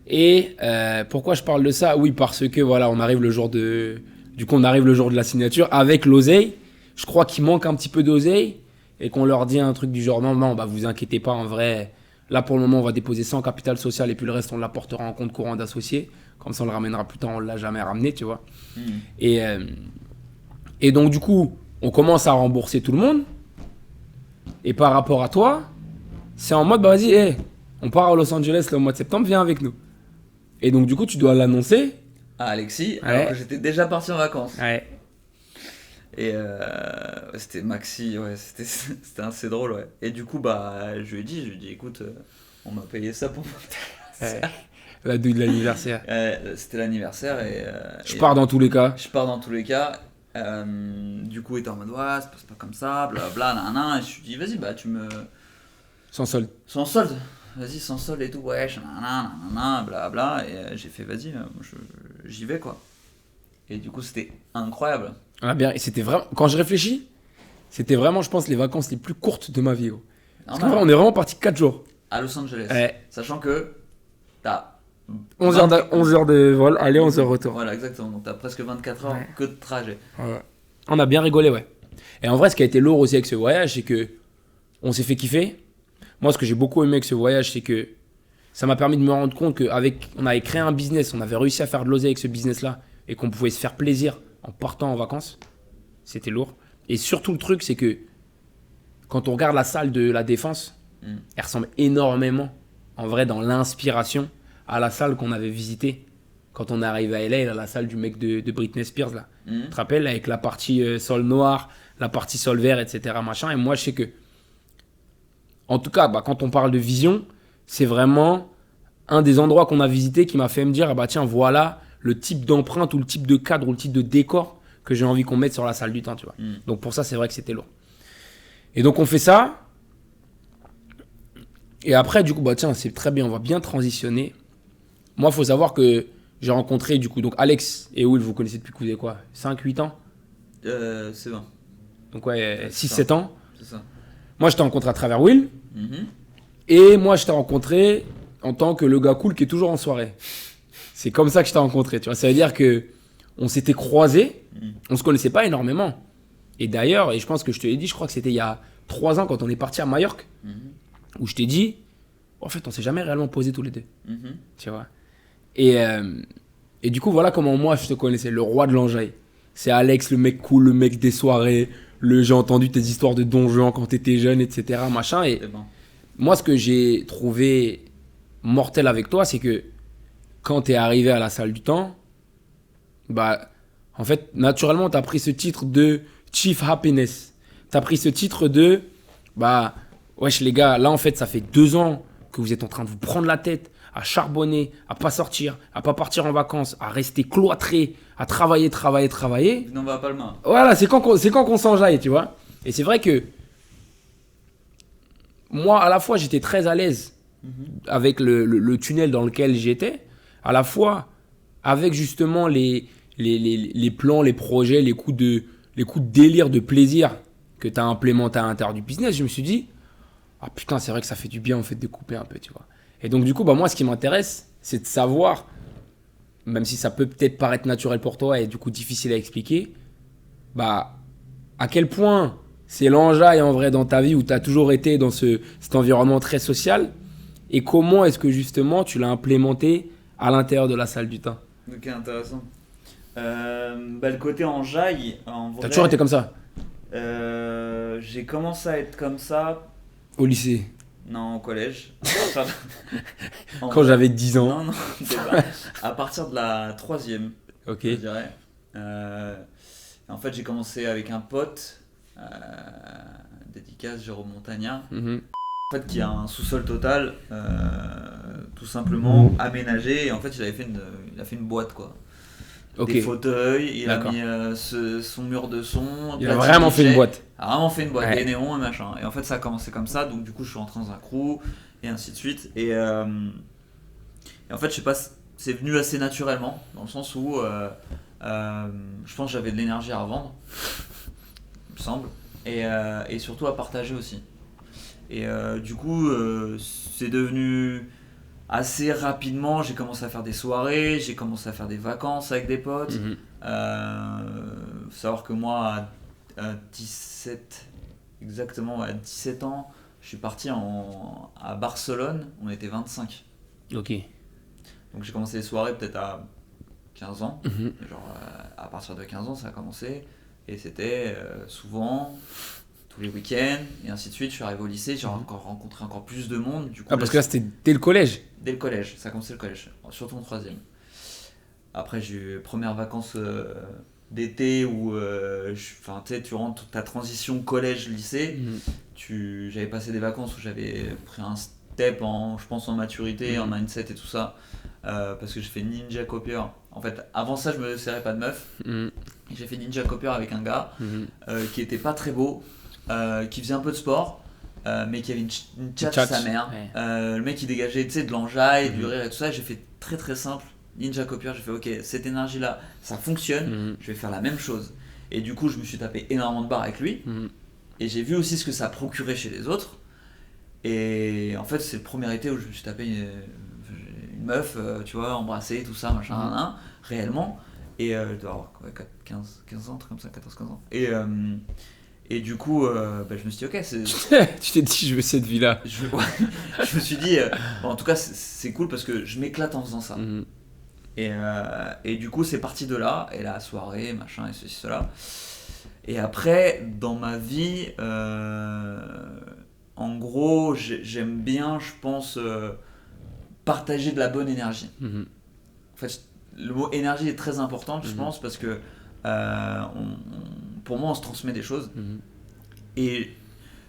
Et pourquoi je parle de ça? Oui parce que voilà, on arrive le jour de la signature avec l'oseille. Je crois qu'il manque un petit peu d'oseille et qu'on leur dit un truc du genre non, bah vous inquiétez pas, en vrai, là pour le moment on va déposer 100 capital social et puis le reste on l'apportera en compte courant d'associés, comme ça on le ramènera plus tard, on l'a jamais ramené, tu vois. Et donc du coup, on commence à rembourser tout le monde et par rapport à toi, c'est en mode bah vas-y, on part à Los Angeles là, au mois de septembre, viens avec nous. Et donc du coup tu dois l'annoncer. À Alexis, alors que j'étais déjà parti en vacances. Ouais. Et c'était Maxi, ouais, c'était assez drôle, ouais. Et du coup, bah, je lui ai dit, écoute, on m'a payé ça pour mon anniversaire. La douille de l'anniversaire. C'était l'anniversaire et. Je pars dans tous les cas. Je pars dans tous les cas. Du coup, il était en mode, ouais, ça passe pas comme ça, blablabla, nanana. Et je lui dis, vas-y, bah, tu me. Sans solde. Sans solde. Vas-y, sans solde et tout, ouais, nanana, blablabla. Et j'ai fait, vas-y, j'y vais, quoi. Et du coup, c'était incroyable. Ah bien, et c'était vraiment, quand je réfléchis, c'était vraiment, je pense, les vacances les plus courtes de ma vie. Gros. Parce qu'en vrai, on est vraiment parti 4 jours. À Los Angeles. Ouais. Sachant que t'as 11 heures de vol, aller, 11 heures retour. Voilà, exactement. Donc t'as presque 24 heures que de trajet. Ouais. On a bien rigolé, ouais. Et en vrai, ce qui a été lourd aussi avec ce voyage, c'est que on s'est fait kiffer. Moi, ce que j'ai beaucoup aimé avec ce voyage, c'est que ça m'a permis de me rendre compte qu'on avait créé un business, on avait réussi à faire de l'oseille avec ce business-là et qu'on pouvait se faire plaisir en partant en vacances. C'était lourd. Et surtout, le truc, c'est que quand on regarde la salle de la Défense, elle ressemble énormément, en vrai, dans l'inspiration, à la salle qu'on avait visitée quand on est arrivé à LA, là, la salle du mec de Britney Spears, là. Mhm. Tu te rappelles, avec la partie sol noir, la partie sol vert, etc. Machin. Et moi, je sais que, en tout cas, quand on parle de vision, c'est vraiment un des endroits qu'on a visité qui m'a fait me dire, ah bah tiens, voilà le type d'empreinte ou le type de cadre ou le type de décor que j'ai envie qu'on mette sur la salle du temps, tu vois. Donc pour ça, c'est vrai que c'était lourd. Et donc on fait ça. Et après, du coup, bah tiens, c'est très bien, on va bien transitionner. Moi, il faut savoir que j'ai rencontré, du coup, donc Alex et Will, vous connaissez depuis que vous avez quoi, 5-8 ans? C'est bon. Donc ouais, C'est 6-7 ans. C'est ça. Moi, je t'ai rencontré à travers Will. Mhm. Et moi, je t'ai rencontré en tant que le gars cool qui est toujours en soirée. C'est comme ça que je t'ai rencontré, tu vois. Ça veut dire que on s'était croisés, on se connaissait pas énormément. Et d'ailleurs, et je pense que je te l'ai dit, je crois que c'était il y a 3 ans quand on est parti à Majorque, où je t'ai dit, en fait, on s'est jamais réellement posé tous les deux, Mhm. tu vois. Et du coup, voilà comment moi je te connaissais, le roi de l'enjaille. C'est Alex, le mec cool, le mec des soirées, j'ai entendu tes histoires de Don Juan quand t'étais jeune, etc. Machin. Et C'est bon. moi, ce que j'ai trouvé mortel avec toi, c'est que quand t'es arrivé à la salle du temps, bah, en fait, naturellement, t'as pris ce titre de Chief Happiness. T'as pris ce titre de, bah, wesh les gars, là en fait, ça fait 2 ans que vous êtes en train de vous prendre la tête à charbonner, à pas sortir, à pas partir en vacances, à rester cloîtré, à travailler. Non, va pas le main. Voilà, c'est quand qu'on s'enjaille, tu vois. Et c'est vrai que moi, à la fois, j'étais très à l'aise avec le tunnel dans lequel j'étais, à la fois avec justement les plans, les projets, les coups de délire, de plaisir que tu as implémenté à l'intérieur du business. Je me suis dit, ah putain, c'est vrai que ça fait du bien en fait de couper un peu, tu vois. Et donc du coup, bah, moi, ce qui m'intéresse, c'est de savoir, même si ça peut peut-être paraître naturel pour toi et du coup difficile à expliquer, bah, à quel point c'est l'enjaille en vrai dans ta vie où tu as toujours été dans cet environnement très social et comment est-ce que justement tu l'as implémenté à l'intérieur de la salle du temps. Ok, intéressant. Le côté enjaille, en vrai. T'as toujours été comme ça J'ai commencé à être comme ça, au lycée non, au collège. quand j'avais 10 ans. Non, c'est pas. À partir de la 3e, Ok. je dirais. En fait, j'ai commencé avec un pote, dédicace Jérôme Montagna, Mhm. en fait, qui a un sous-sol total, tout simplement aménagé. Et en fait, il a fait une boîte, quoi. Ok. Des fauteuils, il a D'accord. mis son mur de son. Il a vraiment fait une boîte. A vraiment fait une boîte, Ouais. des néons et machin. Et en fait, ça a commencé comme ça, donc du coup, je suis rentré dans un crew et ainsi de suite. Et en fait, je sais pas, c'est venu assez naturellement, dans le sens où je pense que j'avais de l'énergie à revendre, il me semble, et surtout à partager aussi. Et du coup, c'est devenu assez rapidement, j'ai commencé à faire des soirées, j'ai commencé à faire des vacances avec des potes. Mhm. Faut savoir que moi, à 17, exactement à 17 ans, je suis parti à Barcelone, on était 25. Ok. Donc j'ai commencé les soirées peut-être à 15 ans. Mhm. Genre à partir de 15 ans, ça a commencé. Et c'était souvent, tous les week-ends, et ainsi de suite. Je suis arrivé au lycée, j'ai encore rencontré encore plus de monde. Du coup, Ah, parce que là, c'était dès le collège. dès le collège, ça a commencé le collège, surtout en 3e. Après, j'ai eu premières vacances d'été où tu rentres ta transition collège-lycée. Mhm. J'avais passé des vacances où j'avais pris un step je pense en maturité, en mindset et tout ça. Parce que j'ai fait Ninja Copier. En fait, avant ça, je me serrais pas de meuf. Mhm. Et j'ai fait Ninja Copier avec un gars Mhm. qui était pas très beau, qui faisait un peu de sport. Mais qui avait une tchatche Tchatche, sa mère. ouais. Le mec il dégageait de l'enjaille, du Mhm. rire et tout ça. J'ai fait très très simple. Ninja Copier, j'ai fait ok, cette énergie là, ça fonctionne, Mhm. je vais faire la même chose. Et du coup, je me suis tapé énormément de barres avec lui. Mhm. Et j'ai vu aussi ce que ça procurait chez les autres. Et en fait, c'est le premier été où je me suis tapé une meuf, tu vois, embrassé, tout ça, machin, réellement. Et je dois avoir 15 ans, un truc comme ça, 14-15 ans. Et du coup, je me suis dit, ok, Tu t'es dit, je veux cette vie-là. je me suis dit, en tout cas, c'est cool parce que je m'éclate en faisant ça. Mhm. Et du coup, c'est parti de là, et la soirée, machin, et ceci, cela. Et après, dans ma vie, en gros, j'aime bien, je pense, partager de la bonne énergie. Mhm. En fait, le mot énergie est très important, je pense, parce que pour moi, on se transmet des choses. Et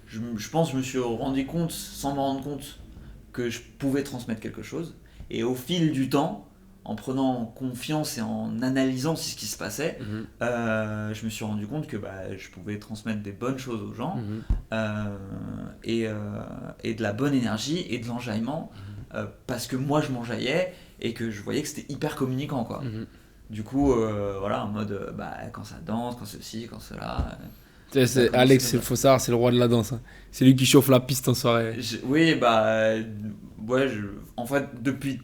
je pense que je me suis rendu compte, sans me rendre compte, que je pouvais transmettre quelque chose. Et au fil du temps, en prenant confiance et en analysant ce qui se passait, je me suis rendu compte que je pouvais transmettre des bonnes choses aux gens, et de la bonne énergie et de l'enjaillement, parce que moi je m'enjaillais et que je voyais que c'était hyper communicant, quoi. Du coup, voilà, en mode quand ça danse, quand ceci, quand cela. Alex, il faut savoir, c'est le roi de la danse. Hein. C'est lui qui chauffe la piste en soirée. Oui, en fait, depuis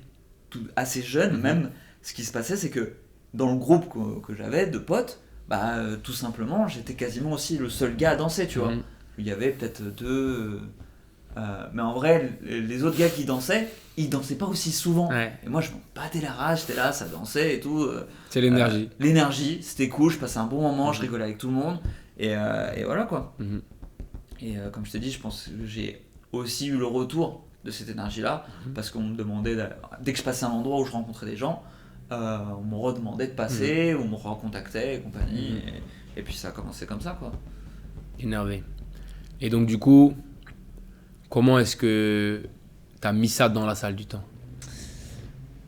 assez jeune, même, ce qui se passait, c'est que dans le groupe que j'avais de potes, tout simplement, j'étais quasiment aussi le seul gars à danser, tu vois. Il y avait peut-être deux. Mais en vrai, les autres gars qui dansaient, ils dansaient pas aussi souvent. Ouais. Et moi, je m'en battais la rage, j'étais là, ça dansait et tout. C'est l'énergie. L'énergie, c'était cool, je passais un bon moment, je rigolais avec tout le monde. Et voilà, quoi. Et comme je t'ai dit, je pense que j'ai aussi eu le retour de cette énergie-là, parce qu'on me demandait, dès que je passais à un endroit où je rencontrais des gens, on me redemandait de passer, ou on me recontactait et compagnie. Et puis ça a commencé comme ça, quoi. Énervé. Et donc, du coup, comment est-ce que tu as mis ça dans la salle du temps ?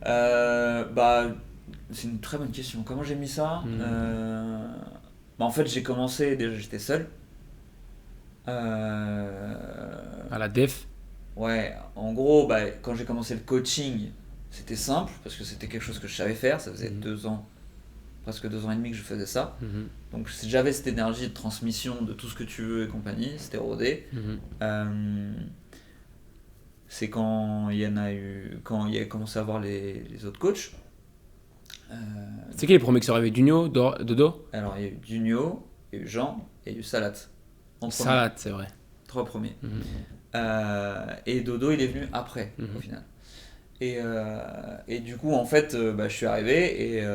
C'est une très bonne question. Comment j'ai mis ça ? En fait, j'ai commencé, déjà j'étais seul. À la def ? Ouais, en gros, quand j'ai commencé le coaching, c'était simple, parce que c'était quelque chose que je savais faire. Ça faisait 2 ans, presque 2 ans et demi que je faisais ça. Donc j'avais cette énergie de transmission de tout ce que tu veux et compagnie, c'était rodé. C'est quand il y a commencé à avoir les autres coachs. C'est qui les premiers qui sont arrivés ? Dunio, Dodo ? Alors il y a eu Dunio, il y a eu Jean et il y a eu Salat. Salat, c'est vrai. 3 premiers. Et Dodo, il est venu après, au final. Et du coup, en fait, je suis arrivé et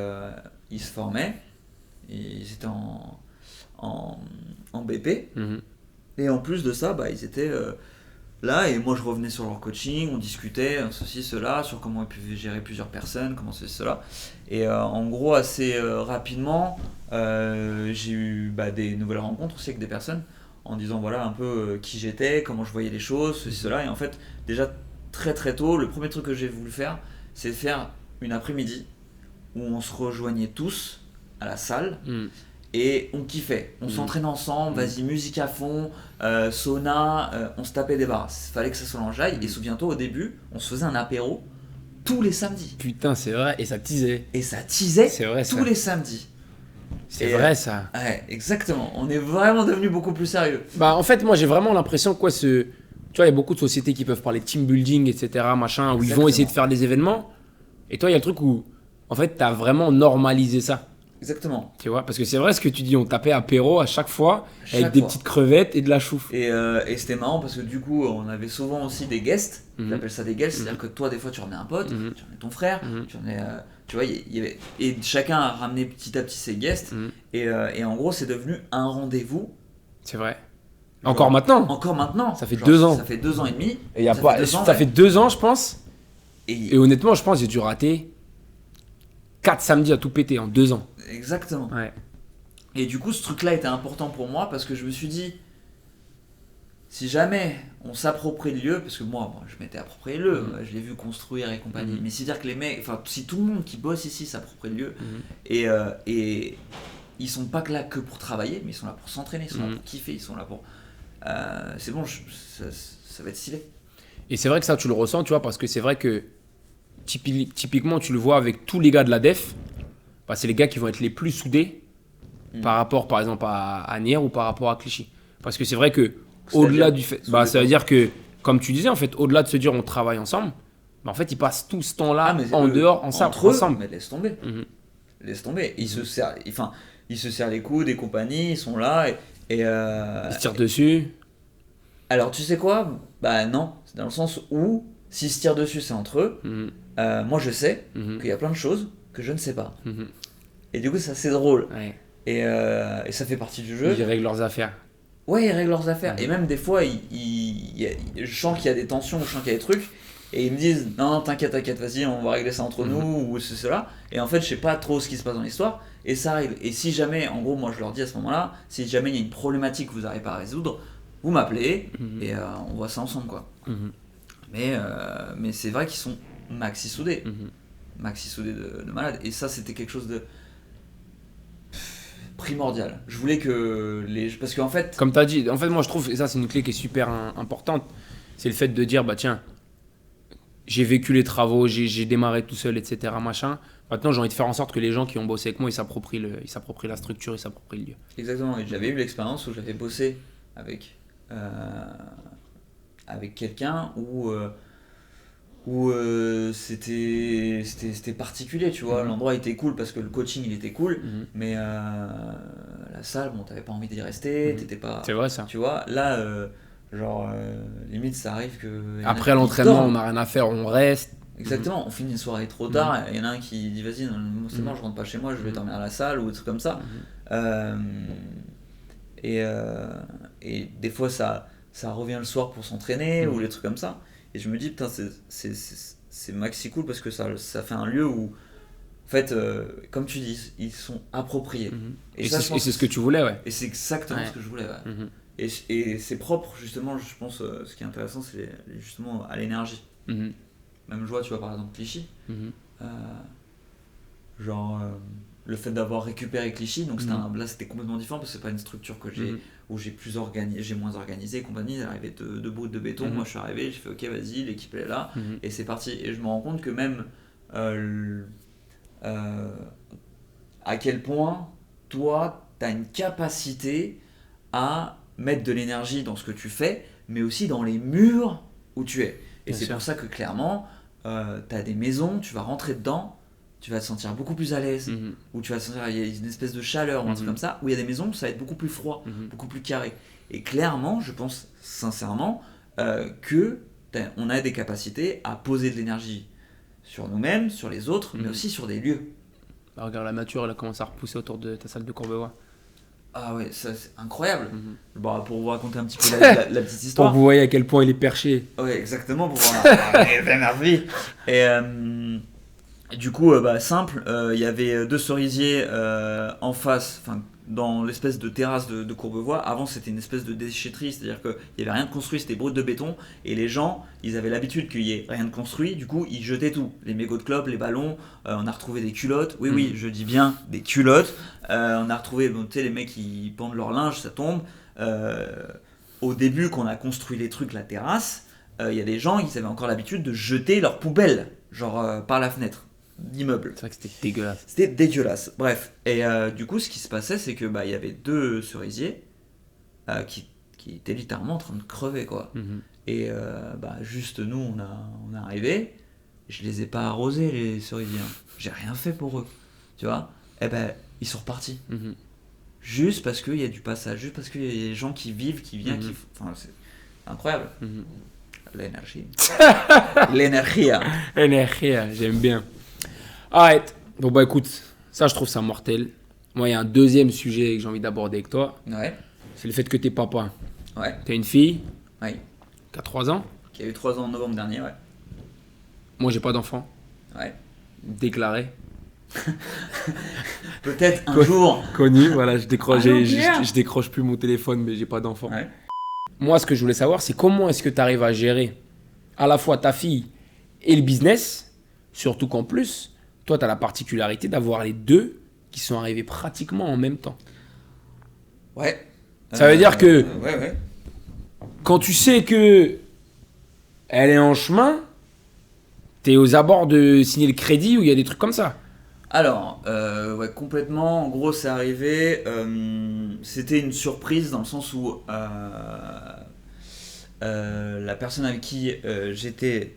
ils se formaient. Ils étaient en BP. Et en plus de ça, ils étaient là, et moi je revenais sur leur coaching, on discutait, ceci, cela, sur comment ils pouvaient gérer plusieurs personnes, comment ceci, cela. Et en gros, assez rapidement, j'ai eu des nouvelles rencontres aussi avec des personnes, en disant voilà un peu qui j'étais, comment je voyais les choses, ceci, cela. Et en fait, déjà très très tôt, le premier truc que j'ai voulu faire, c'est de faire une après-midi où on se rejoignait tous à la salle. Et on kiffait, on s'entraînait ensemble, vas-y, musique à fond, sauna, on se tapait des barres. Il fallait que ça soit l'enjaille. Et souviens-toi, au début, on se faisait un apéro tous les samedis. Putain, c'est vrai, et ça teasait. C'est vrai, tous les samedis. C'est vrai, ça. Ouais, exactement. On est vraiment devenus beaucoup plus sérieux. En fait, moi, j'ai vraiment l'impression que tu vois, il y a beaucoup de sociétés qui peuvent parler de team building, etc., machin, où ils vont essayer de faire des événements. Et toi, il y a le truc où, en fait, t'as vraiment normalisé ça. Exactement. Tu vois, parce que c'est vrai ce que tu dis, on tapait apéro à chaque fois avec des petites crevettes et de la chouffe. Et c'était marrant parce que du coup, on avait souvent aussi des guests. J'appelle ça des guests, c'est-à-dire que toi, des fois, tu ramenais un pote, tu ramenais ton frère, tu ramenais, tu vois, et chacun a ramené petit à petit ses guests. Et en gros, c'est devenu un rendez-vous. C'est vrai. Encore maintenant. Ça fait 2 ans. Ça fait 2 ans et demi. Et ça fait 2 ans, je pense. Et honnêtement, je pense que j'ai dû rater 4 samedis à tout péter en 2 ans. Exactement. Ouais. Et du coup, ce truc-là était important pour moi parce que je me suis dit, si jamais on s'approprie le lieu, parce que moi je m'étais approprié le lieu, je l'ai vu construire et compagnie, mais c'est dire que les mecs, si tout le monde qui bosse ici s'approprie le lieu, et ils sont pas là que pour travailler, mais ils sont là pour s'entraîner, ils sont là pour kiffer, ils sont là pour. C'est bon, ça va être stylé. Et c'est vrai que ça, tu le ressens, tu vois, parce que c'est vrai que typiquement, tu le vois avec tous les gars de la def. C'est les gars qui vont être les plus soudés par rapport, par exemple, à Nières ou par rapport à Clichy. Parce que c'est vrai que, au-delà du fait. Ça veut dire que, comme tu disais, en fait, au-delà de se dire on travaille ensemble, en fait, ils passent tout ce temps-là dehors, ensemble. Mais laisse tomber. Laisse tomber. Ils se serrent les coudes et compagnie, ils sont là. Ils se tirent dessus. Alors, tu sais quoi ? Non. C'est dans le sens où, s'ils se tirent dessus, c'est entre eux. Moi, je sais qu'il y a plein de choses que je ne sais pas. Et du coup, c'est assez drôle. Ouais. Et ça fait partie du jeu. Ils règlent leurs affaires. Ouais, ils règlent leurs affaires. Et même des fois, je sens qu'il y a des tensions, je sens qu'il y a des trucs. Et ils me disent non, t'inquiète, vas-y, on va régler ça entre nous, ou cela. Et en fait, je sais pas trop ce qui se passe dans l'histoire, et ça arrive. Et si jamais, en gros, moi je leur dis à ce moment-là, si jamais il y a une problématique que vous n'arrivez pas à résoudre, vous m'appelez, et on voit ça ensemble, quoi. Mais c'est vrai qu'ils sont maxi soudés. Maxi soudés de malade. Et ça, c'était quelque chose de primordial. Je voulais que les... Parce qu'en fait... Comme tu as dit, en fait, moi je trouve, et ça c'est une clé qui est super importante, c'est le fait de dire, bah tiens, j'ai vécu les travaux, j'ai démarré tout seul, etc. Machin. Maintenant, j'ai envie de faire en sorte que les gens qui ont bossé avec moi, ils s'approprient la structure, ils s'approprient le lieu. Exactement. Et j'avais eu l'expérience où j'avais bossé avec quelqu'un où c'était particulier, tu vois. L'endroit était cool parce que le coaching il était cool, mais la salle, bon, t'avais pas envie d'y rester, t'étais pas... C'est vrai ça. Tu vois, là, limite ça arrive que... Après l'entraînement, on n'a rien à faire, on reste. Exactement, on finit une soirée trop tard, il y en a un qui dit vas-y, non, c'est bon, je rentre pas chez moi, je vais dormir à la salle ou des trucs comme ça. Et des fois ça revient le soir pour s'entraîner ou les trucs comme ça. Et je me dis, putain, c'est maxi cool parce que ça fait un lieu où, en fait, comme tu dis, ils sont appropriés. Et c'est ce que tu voulais, ouais. Et c'est exactement ce que je voulais, ouais. Et c'est propre, justement, je pense, ce qui est intéressant, c'est justement à l'énergie. Même je vois, tu vois, par exemple, Clichy. Le fait d'avoir récupéré Clichy, donc là c'était complètement différent parce que c'est pas une structure que j'ai où j'ai moins organisé et compagnie. Il est arrivé deux brutes de béton, moi je suis arrivé, j'ai fait ok, vas-y, l'équipe elle est là et c'est parti. Et je me rends compte que même à quel point toi t'as une capacité à mettre de l'énergie dans ce que tu fais, mais aussi dans les murs où tu es. Et c'est pour ça que clairement t'as des maisons, tu vas rentrer dedans, tu vas te sentir beaucoup plus à l'aise, ou tu vas te sentir, il y a une espèce de chaleur ou un truc comme ça, où il y a des maisons où ça va être beaucoup plus froid, beaucoup plus carré. Et clairement, je pense sincèrement que on a des capacités à poser de l'énergie sur nous-mêmes, sur les autres, mais aussi sur des lieux. Bah, regarde, la nature, elle a commencé à repousser autour de ta salle de Courbevoie. Ah ouais, ça c'est incroyable. Bon, pour vous raconter un petit peu la petite histoire. Pour vous voyez à quel point il est perché. Ouais, exactement, pour voir l'énergie. Et du coup, simple, il y avait deux cerisiers en face, dans l'espèce de terrasse de Courbevoie. Avant, c'était une espèce de déchetterie, c'est-à-dire qu'il n'y avait rien de construit, c'était brut de béton. Et les gens, ils avaient l'habitude qu'il n'y ait rien de construit, du coup, ils jetaient tout. Les mégots de clopes, les ballons, on a retrouvé des culottes. Oui, je dis bien des culottes. On a retrouvé, tu sais, les mecs qui pendent leur linge, ça tombe. Au début, quand on a construit les trucs, la terrasse, il y a des gens, ils avaient encore l'habitude de jeter leurs poubelles, par la fenêtre d'immeuble. C'est vrai que c'était dégueulasse. C'était dégueulasse. Bref. Et du coup, ce qui se passait, c'est que il y avait deux cerisiers qui étaient littéralement en train de crever, quoi. Et juste nous, on est arrivé. Je les ai pas arrosés, les cerisiers. J'ai rien fait pour eux. Tu vois. Et ils sont repartis. Juste parce qu'il y a du passage, juste parce qu'il y a des gens qui vivent, qui viennent, c'est incroyable. L'énergie. L'énergie. L'énergie, j'aime bien. Alright, donc écoute, ça je trouve ça mortel. Moi, il y a un deuxième sujet que j'ai envie d'aborder avec toi. Ouais. C'est le fait que t'es papa. Ouais. T'as une fille. Ouais. Qui a 3 ans. Qui a eu 3 ans en novembre dernier, ouais. Moi, j'ai pas d'enfant. Ouais. Déclaré. Peut-être un jour. Connu, voilà, je décroche plus mon téléphone, mais j'ai pas d'enfant. Ouais. Moi, ce que je voulais savoir, c'est comment est-ce que tu arrives à gérer à la fois ta fille et le business, surtout qu'en plus, toi, tu as la particularité d'avoir les deux qui sont arrivés pratiquement en même temps. Ouais. Ça veut dire que ouais. quand tu sais que elle est en chemin, tu es aux abords de signer le crédit ou il y a des trucs comme ça. Alors, ouais, complètement. En gros, c'est arrivé. C'était une surprise dans le sens où la personne avec qui j'étais,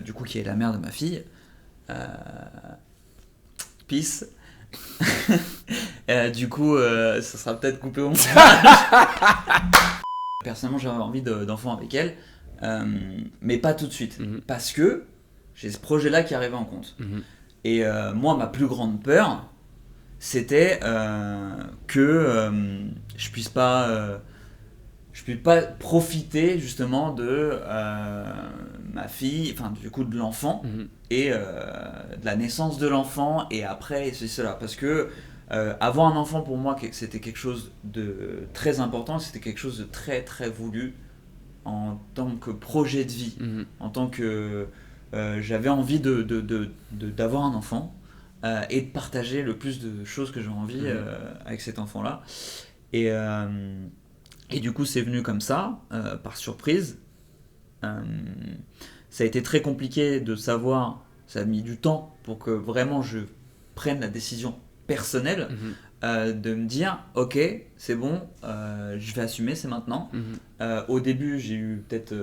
du coup, qui est la mère de ma fille, Peace. Du coup, ça sera peut-être coupé au montage. Personnellement, j'avais envie d'enfant avec elle, mais pas tout de suite, parce que j'ai ce projet-là qui arrivait en compte. Et moi, ma plus grande peur, c'était que je puisse pas je peux pas profiter justement de ma fille, enfin du coup de l'enfant et de la naissance de l'enfant et après et c'est cela parce que avoir un enfant pour moi c'était quelque chose de très important, c'était quelque chose de très très voulu en tant que projet de vie, en tant que j'avais envie d'avoir un enfant et de partager le plus de choses que j'ai envie avec cet enfant là et du coup, c'est venu comme ça, par surprise. Ça a été très compliqué de savoir, ça a mis du temps pour que vraiment je prenne la décision personnelle de me dire, ok, c'est bon, je vais assumer, c'est maintenant. Au début, j'ai eu peut-être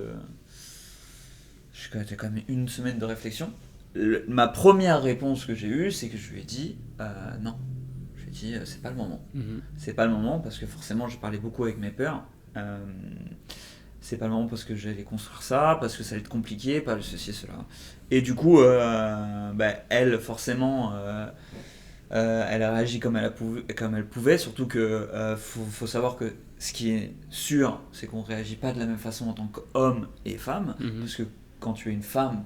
quand même une semaine de réflexion. Ma première réponse que j'ai eue, c'est que je lui ai dit, non. Dit c'est pas le moment. C'est pas le moment parce que forcément je parlais beaucoup avec mes peurs. C'est pas le moment parce que j'allais construire ça, parce que ça allait être compliqué, pas ceci, cela. Et du coup, elle forcément, elle a réagi comme elle pouvait, surtout que faut savoir que ce qui est sûr, c'est qu'on réagit pas de la même façon en tant qu'homme et femme, parce que quand tu es une femme,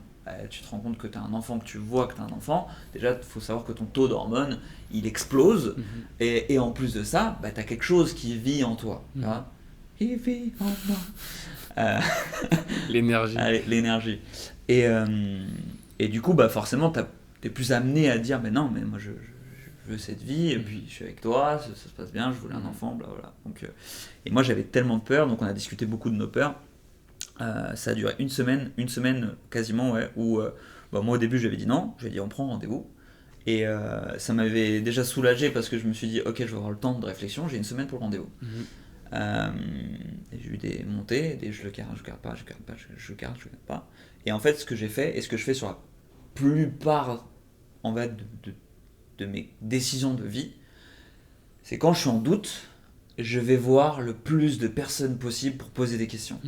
tu te rends compte que tu as un enfant, que tu vois que tu as un enfant, déjà il faut savoir que ton taux d'hormones il explose et en plus de ça tu as quelque chose qui vit en toi, il vit en moi. L'énergie. L'énergie et du coup forcément t'es plus amené à dire mais non mais moi je veux cette vie et puis je suis avec toi, ça se passe bien, je voulais un enfant, blablabla. Donc, et moi j'avais tellement de peur, donc on a discuté beaucoup de nos peurs. Ça a duré une semaine quasiment, ouais, où moi au début j'avais dit non, je lui ai dit on prend rendez-vous. Et ça m'avait déjà soulagé parce que je me suis dit ok, je vais avoir le temps de réflexion, j'ai une semaine pour le rendez-vous. Et j'ai eu des montées, des je le garde, je garde pas, je garde pas. Et en fait, ce que j'ai fait, et ce que je fais sur la plupart en fait, de mes décisions de vie, c'est quand je suis en doute, je vais voir le plus de personnes possible pour poser des questions,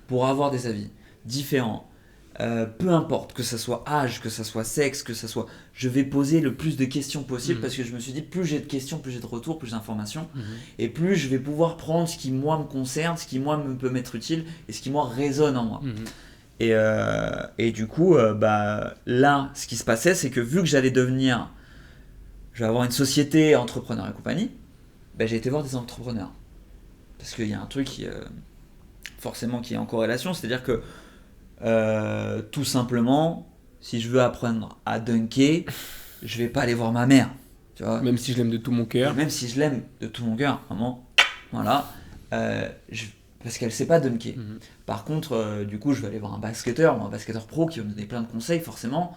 pour avoir des avis différents. Peu importe, que ça soit âge, que ça soit sexe, que ça soit... Je vais poser le plus de questions possible parce que je me suis dit, plus j'ai de questions, plus j'ai de retours, plus d'informations, et plus je vais pouvoir prendre ce qui moi me concerne, ce qui moi me peut m'être utile, et ce qui moi résonne en moi. Et du coup, là, ce qui se passait, c'est que vu que je vais avoir une société, entrepreneur et compagnie, j'ai été voir des entrepreneurs. Parce qu'il y a un truc qui, forcément qui est en corrélation, c'est-à-dire que tout simplement, si je veux apprendre à dunker, je vais pas aller voir ma mère. Tu vois, même si je l'aime de tout mon cœur. Même si je l'aime de tout mon cœur, vraiment, voilà. Parce qu'elle sait pas dunker. Par contre, du coup, je vais aller voir un basketteur pro qui va me donner plein de conseils, forcément.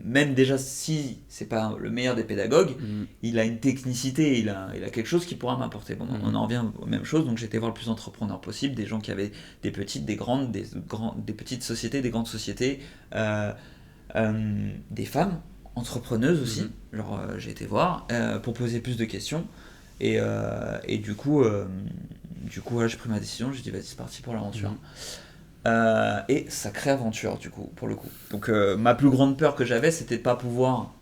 Même déjà si c'est pas le meilleur des pédagogues, il a une technicité, il a quelque chose qui pourra m'apporter. Bon, on en revient aux mêmes choses, donc j'étais voir le plus d'entrepreneurs possible, des gens qui avaient des petites, des grandes, des petites sociétés, des grandes sociétés, des femmes entrepreneuses aussi. Genre, j'ai été voir pour poser plus de questions et du coup voilà, j'ai pris ma décision, j'ai dit vas-y c'est parti pour l'aventure. Et sacrée aventure du coup, pour le coup. Donc ma plus grande peur que j'avais, c'était de pas pouvoir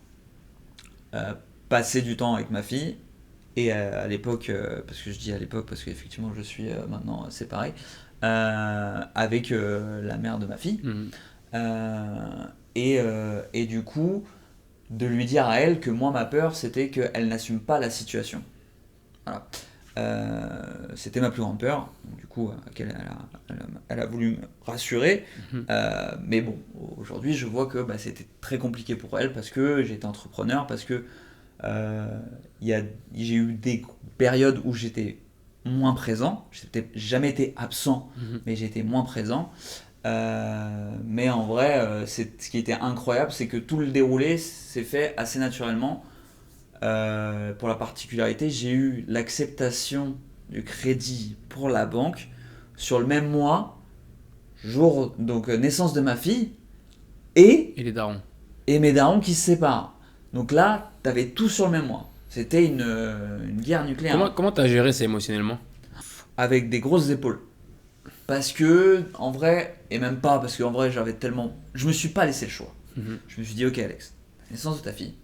passer du temps avec ma fille. Et à l'époque, parce que je dis à l'époque parce qu'effectivement je suis maintenant séparé, avec la mère de ma fille. Et du coup, de lui dire à elle que moi ma peur c'était qu'elle n'assume pas la situation. Voilà. C'était ma plus grande peur, du coup elle a voulu me rassurer, mais bon, aujourd'hui je vois que c'était très compliqué pour elle parce que j'étais entrepreneur, parce que j'ai eu des périodes où j'étais moins présent, j'ai jamais été absent, mais j'étais moins présent, mais en vrai ce qui était incroyable, c'est que tout le déroulé s'est fait assez naturellement. Pour la particularité, j'ai eu l'acceptation du crédit pour la banque sur le même mois, jour donc naissance de ma fille et les darons. Et mes darons qui se séparent. Donc là, t'avais tout sur le même mois. C'était une guerre nucléaire. Comment t'as géré ça émotionnellement ? Avec des grosses épaules. Parce que, en vrai, et même pas, parce qu'en vrai, j'avais tellement... Je me suis pas laissé le choix. Je me suis dit, ok Alex, naissance de ta fille.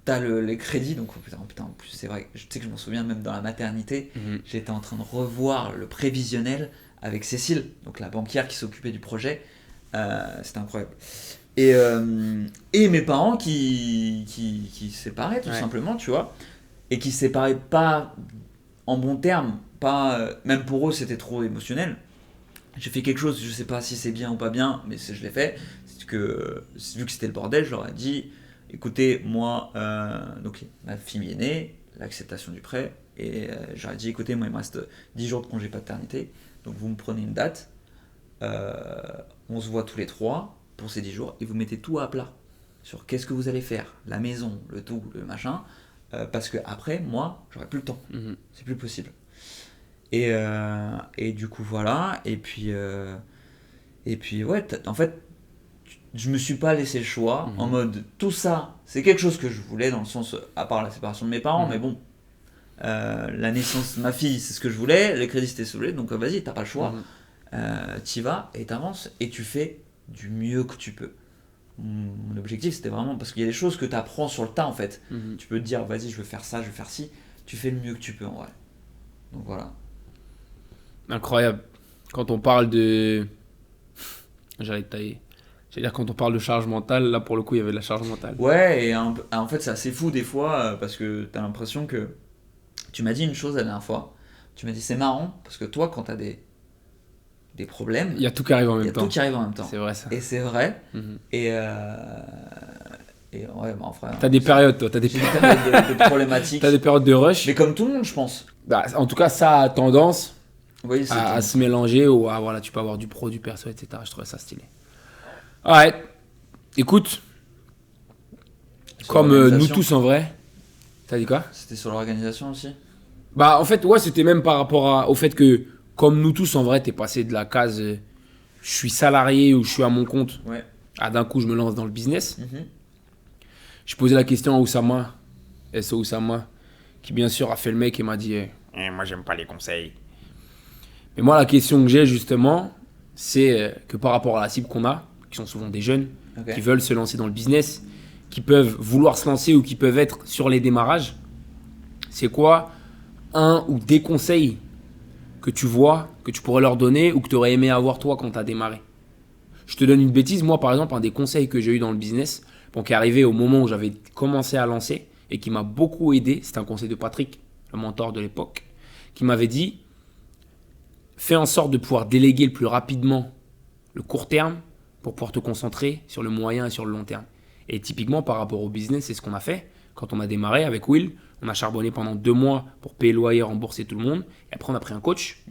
t'as les crédits, donc putain, en plus c'est vrai, tu sais que je m'en souviens même dans la maternité, j'étais en train de revoir le prévisionnel avec Cécile, donc la banquière qui s'occupait du projet, c'était incroyable. Et mes parents qui se séparaient tout simplement, tu vois, et qui se séparaient pas en bons termes, pas, même pour eux c'était trop émotionnel. J'ai fait quelque chose, je sais pas si c'est bien ou pas bien, mais je l'ai fait, c'est que vu que c'était le bordel, je leur ai dit, écoutez, moi, donc ma fille est née, l'acceptation du prêt, et j'aurais dit, écoutez, moi il me reste 10 jours de congé paternité, donc vous me prenez une date, on se voit tous les trois pour ces 10 jours, et vous mettez tout à plat sur qu'est-ce que vous allez faire, la maison, le tout, le machin, parce que après, moi, j'aurai plus le temps, c'est plus possible. Et du coup, voilà, et puis ouais, en fait, je me suis pas laissé le choix, en mode, tout ça, c'est quelque chose que je voulais, dans le sens, à part la séparation de mes parents, mais bon, la naissance de ma fille, c'est ce que je voulais, les crédits c'était ce que je voulais, donc vas-y, t'as pas le choix, t'y vas, et t'avances, et tu fais du mieux que tu peux. Mon objectif, c'était vraiment, parce qu'il y a des choses que t'apprends sur le tas, en fait, tu peux te dire, vas-y, je veux faire ça, je veux faire ci, tu fais le mieux que tu peux, en vrai. Donc voilà. Incroyable. Quand on parle de... J'allais te tailler. J'allais dire, quand on parle de charge mentale, là pour le coup il y avait de la charge mentale. Ouais, et en fait c'est assez fou des fois, parce que t'as l'impression que... Tu m'as dit une chose la dernière fois, tu m'as dit c'est marrant, parce que toi quand t'as des problèmes... Il y a tout qui arrive en même temps. Il y a tout qui arrive en même temps. C'est vrai ça. Et c'est vrai, et ouais, bah, frère... T'as des périodes toi, J'ai des périodes de problématiques. T'as des périodes de rush. Mais comme tout le monde je pense. Bah, en tout cas ça a tendance Oui, à se mélanger, ou à, voilà, tu peux avoir du pro, du perso, etc. Je trouvais ça stylé. Ouais, écoute, comme nous tous en vrai, t'as dit quoi? C'était sur l'organisation aussi. Bah en fait, ouais, c'était même par rapport au fait que, comme nous tous en vrai, t'es passé de la case je suis salarié ou je suis à mon compte, Ouais. à d'un coup je me lance dans le business. Je posais la question à Oussama, SO Oussama, qui bien sûr a fait le mec et m'a dit moi j'aime pas les conseils. Mais moi la question que j'ai justement, c'est que par rapport à la cible qu'on a, qui sont souvent des jeunes, qui veulent se lancer dans le business, qui peuvent vouloir se lancer ou qui peuvent être sur les démarrages, c'est quoi un ou des conseils que tu vois, que tu pourrais leur donner ou que tu aurais aimé avoir toi quand tu as démarré? Je te donne une bêtise, moi par exemple, un des conseils que j'ai eu dans le business, bon, qui est arrivé au moment où j'avais commencé à lancer et qui m'a beaucoup aidé, c'est un conseil de Patrick, le mentor de l'époque, qui m'avait dit fais en sorte de pouvoir déléguer le plus rapidement le court terme pour pouvoir te concentrer sur le moyen et sur le long terme. Et typiquement, par rapport au business, c'est ce qu'on a fait. Quand on a démarré avec Will, on a charbonné pendant 2 mois pour payer le loyer, rembourser tout le monde. Et après, on a pris un coach,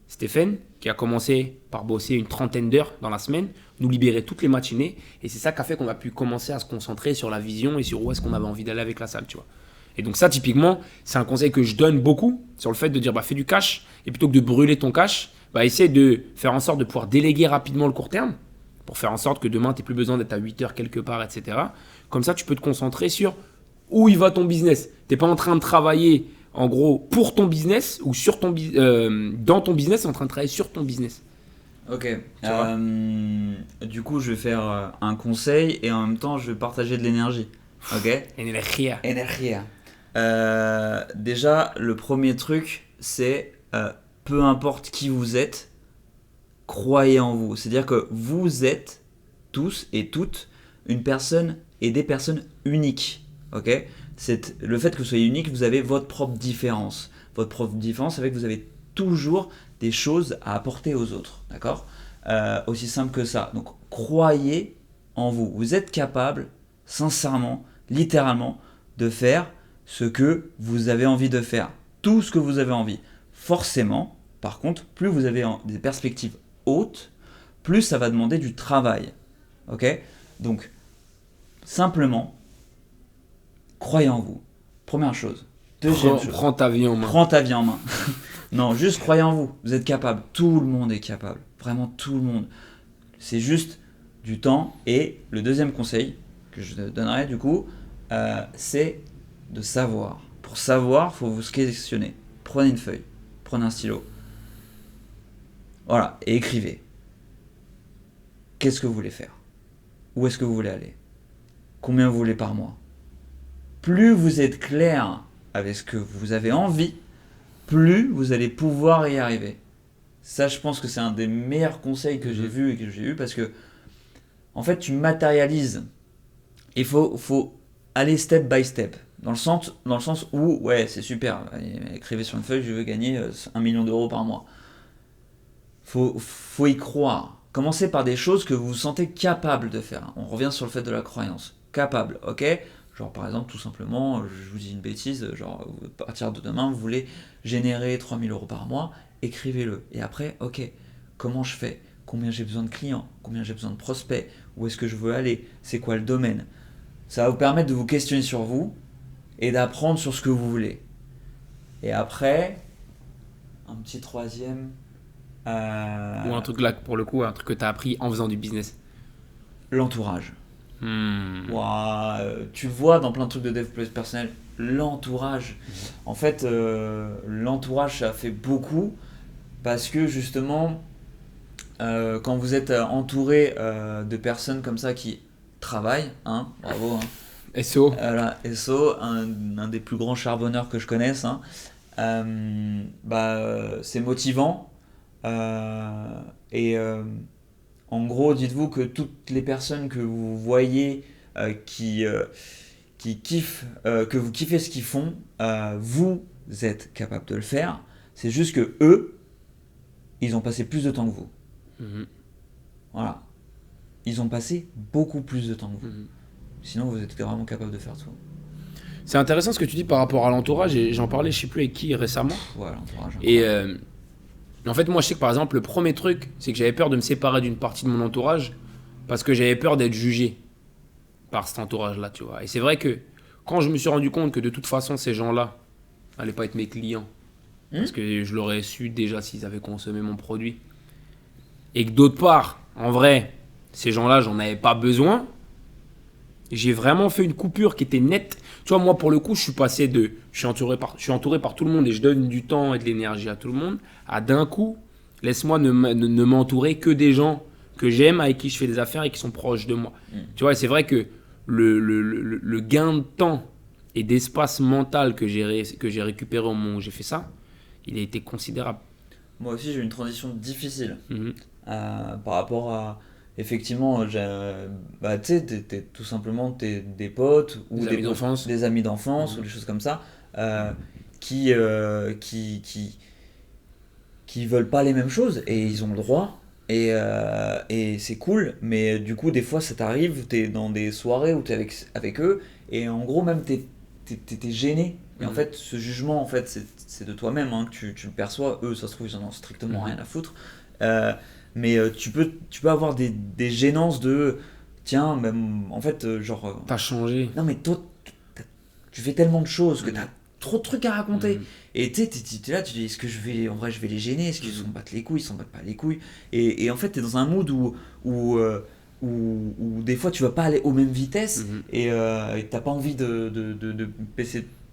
Stéphane, qui a commencé par bosser une 30aine d'heures dans la semaine, nous libérer toutes les matinées. Et c'est ça qui a fait qu'on a pu commencer à se concentrer sur la vision et sur où est-ce qu'on avait envie d'aller avec la salle, tu vois. Et donc ça, typiquement, c'est un conseil que je donne beaucoup sur le fait de dire, fais du cash. Et plutôt que de brûler ton cash, essaie de faire en sorte de pouvoir déléguer rapidement le court terme pour faire en sorte que demain, tu n'aies plus besoin d'être à 8 heures quelque part, etc. Comme ça, tu peux te concentrer sur où il va ton business. Tu n'es pas en train de travailler, en gros, pour ton business ou sur ton dans ton business, tu es en train de travailler sur ton business. Ok. Du coup, je vais faire un conseil et en même temps, je vais partager de l'énergie. Ok. Energia. Déjà, le premier truc, c'est peu importe qui vous êtes, croyez en vous. C'est-à-dire que vous êtes tous et toutes une personne et des personnes uniques. Ok. C'est le fait que vous soyez unique, vous avez votre propre différence. Votre propre différence, avec vous avez toujours des choses à apporter aux autres. D'accord. Aussi simple que ça. Donc, croyez en vous. Vous êtes capable, sincèrement, littéralement, de faire ce que vous avez envie de faire. Tout ce que vous avez envie. Forcément, par contre, plus vous avez des perspectives hautes, plus ça va demander du travail. Ok ? Donc, simplement, croyez en vous. Première chose. Deuxième chose. Prends ta vie en main. Prends ta vie en main. Non, juste croyez en vous. Vous êtes capable. Tout le monde est capable. Vraiment tout le monde. C'est juste du temps. Et le deuxième conseil que je te donnerai du coup, c'est de savoir. Pour savoir, il faut vous questionner. Prenez une feuille, prenez un stylo. Voilà, et écrivez. Qu'est-ce que vous voulez faire ? Où est-ce que vous voulez aller ? Combien vous voulez par mois ? plus vous êtes clair avec ce que vous avez envie, plus vous allez pouvoir y arriver. Ça, je pense que c'est un des meilleurs conseils que j'ai vu et que j'ai eu parce que, en fait, tu matérialises. Il faut aller step by step. Dans le sens où, ouais, c'est super. Écrivez sur une feuille, je veux gagner 1 million d'euros par mois. Faut y croire. Commencez par des choses que vous vous sentez capable de faire. On revient sur le fait de la croyance. Capable, ok ? Genre par exemple, tout simplement, je vous dis une bêtise, genre à partir de demain, vous voulez générer 3 000 euros par mois, écrivez-le. Et après, ok, comment je fais ? Combien j'ai besoin de clients ? Combien j'ai besoin de prospects ? Où est-ce que je veux aller ? C'est quoi le domaine ? Ça va vous permettre de vous questionner sur vous et d'apprendre sur ce que vous voulez. Et après, un petit troisième... Ou un truc là, pour le coup, un truc que tu as appris en faisant du business. L'entourage. Ouah, tu le vois dans plein de trucs de dev personnel, l'entourage. En fait, l'entourage, ça fait beaucoup parce que justement, quand vous êtes entouré de personnes comme ça qui travaillent, hein, bravo, hein, SO. Voilà, SO, un des plus grands charbonneurs que je connaisse, hein, c'est motivant. En gros, dites-vous que toutes les personnes que vous voyez qui kiffent, que vous kiffez ce qu'ils font, vous êtes capable de le faire. C'est juste que eux, ils ont passé plus de temps que vous. Voilà. Ils ont passé beaucoup plus de temps que vous. Sinon, vous êtes vraiment capable de faire tout. C'est intéressant ce que tu dis par rapport à l'entourage, et j'en parlais, je sais plus avec qui récemment. Ouais, l'entourage. Et en fait, moi, je sais que par exemple, le premier truc, c'est que j'avais peur de me séparer d'une partie de mon entourage parce que j'avais peur d'être jugé par cet entourage-là, tu vois. Et c'est vrai que quand je me suis rendu compte que de toute façon, ces gens-là n'allaient pas être mes clients, parce que je l'aurais su déjà s'ils avaient consommé mon produit, et que d'autre part, en vrai, ces gens-là, j'en avais pas besoin, j'ai vraiment fait une coupure qui était nette. Tu vois, moi, pour le coup, je suis entouré par tout le monde et je donne du temps et de l'énergie à tout le monde, à d'un coup, laisse-moi ne m'entourer que des gens que j'aime, avec qui je fais des affaires et qui sont proches de moi. Tu vois, et c'est vrai que le gain de temps et d'espace mental que j'ai récupéré au moment où j'ai fait ça, il a été considérable. Moi aussi, j'ai eu une transition difficile par rapport à... Effectivement, tu sais, tout simplement des potes ou des amis d'enfance ou des choses comme ça qui veulent pas les mêmes choses et ils ont le droit et c'est cool, mais du coup des fois ça t'arrive, t'es dans des soirées où t'es avec eux et en gros même t'es gêné et en fait ce jugement en fait c'est de toi-même hein, que tu le perçois, eux ça se trouve ils en ont strictement rien à foutre. Mais tu peux avoir des gênances de tiens, même en fait, genre. T'as changé. Non, mais toi, tu fais tellement de choses que t'as trop de trucs à raconter. Et tu sais, t'es là, tu dis est-ce que je vais les gêner? Est-ce qu'ils s'en battent les couilles? Ils s'en battent pas les couilles. Et en fait, t'es dans un mood où des fois tu vas pas aller aux mêmes vitesses et t'as pas envie de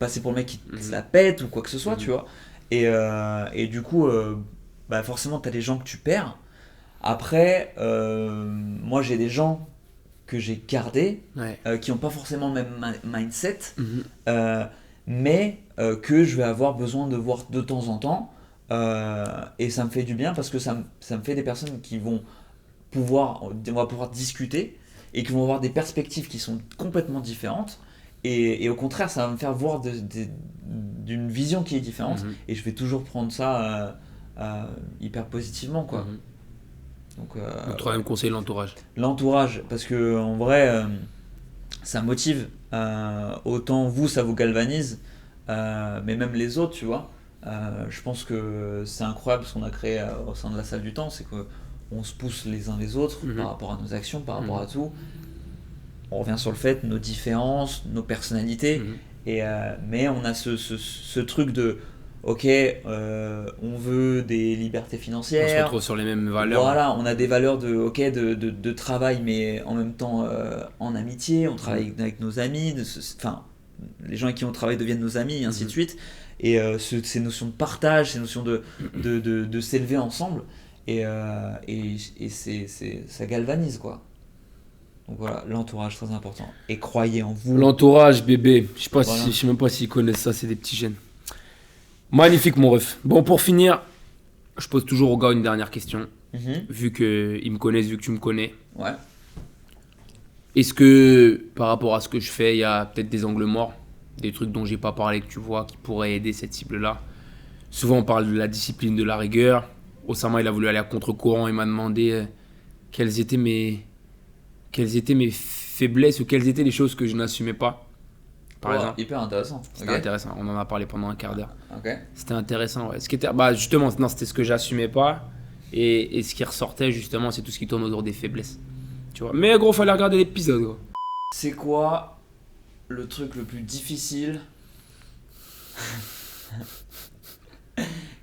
passer pour le mec qui se la pète ou quoi que ce soit, tu vois. Et du coup, forcément, t'as des gens que tu perds. Après, moi j'ai des gens que j'ai gardés qui n'ont pas forcément le même mindset, mais que je vais avoir besoin de voir de temps en temps. Et ça me fait du bien parce que ça me fait des personnes qui on va pouvoir discuter et qui vont avoir des perspectives qui sont complètement différentes. Et au contraire, ça va me faire voir d'une vision qui est différente. Et je vais toujours prendre ça hyper positivement, quoi. Donc, le troisième conseil, l'entourage. L'entourage, parce que en vrai, ça motive. Autant vous, ça vous galvanise, mais même les autres, tu vois. Je pense que c'est incroyable ce qu'on a créé au sein de la salle du temps, c'est qu'on se pousse les uns les autres par rapport à nos actions, par rapport à tout. On revient sur le fait, nos différences, nos personnalités, mais on a ce truc de ok, on veut des libertés financières. On se retrouve sur les mêmes valeurs. Voilà, on a des valeurs de travail, mais en même temps en amitié. On travaille avec nos amis. Les gens avec qui on travaille deviennent nos amis, et ainsi de suite. Et ces notions de partage, ces notions de s'élever ensemble. Et ça galvanise, quoi. Donc voilà, l'entourage très important. Et croyez en vous. L'entourage, bébé. Je sais pas Voilà. je sais même pas s'ils connaissent ça, c'est des petits jeunes. Magnifique, mon ref. Bon, pour finir, je pose toujours au gars une dernière question. Vu qu'ils me connaissent, vu que tu me connais. Ouais. Est-ce que, par rapport à ce que je fais, il y a peut-être des angles morts, des trucs dont j'ai pas parlé que tu vois, qui pourraient aider cette cible-là? Souvent, on parle de la discipline, de la rigueur. Osama, il a voulu aller à contre-courant et m'a demandé quelles étaient mes faiblesses ou quelles étaient les choses que je n'assumais pas. Par exemple. Hyper intéressant. C'était intéressant. On en a parlé pendant un quart d'heure. Ok. C'était intéressant, ouais. Justement, non, c'était ce que j'assumais pas. Et ce qui ressortait, justement, c'est tout ce qui tourne autour des faiblesses. Tu vois. Mais gros, fallait regarder l'épisode, gros. C'est quoi le truc le plus difficile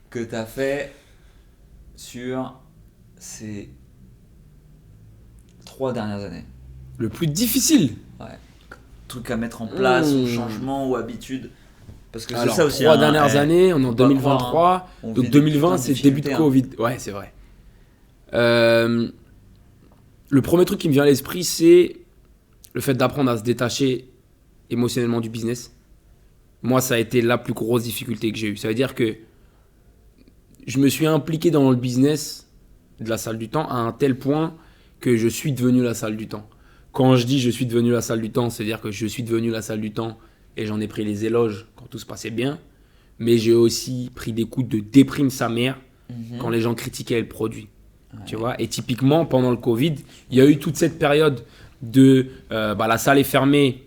que t'as fait sur ces 3 dernières années? Le plus difficile? Truc à mettre en place, ou changement, ou habitude. Parce que alors, c'est ça aussi. 3 dernières années, on est en 2023. Donc 2020, c'est le début de Covid. Ouais, c'est vrai. Le premier truc qui me vient à l'esprit, c'est le fait d'apprendre à se détacher émotionnellement du business. Moi, ça a été la plus grosse difficulté que j'ai eue. Ça veut dire que je me suis impliqué dans le business de la salle du temps à un tel point que je suis devenu la salle du temps. Quand je dis je suis devenu la salle du temps, c'est-à-dire que je suis devenu la salle du temps et j'en ai pris les éloges quand tout se passait bien. Mais j'ai aussi pris des coups de déprime sa mère quand les gens critiquaient le produit. Ouais. Tu vois. Et typiquement, pendant le Covid, il y a eu toute cette période de la salle est fermée,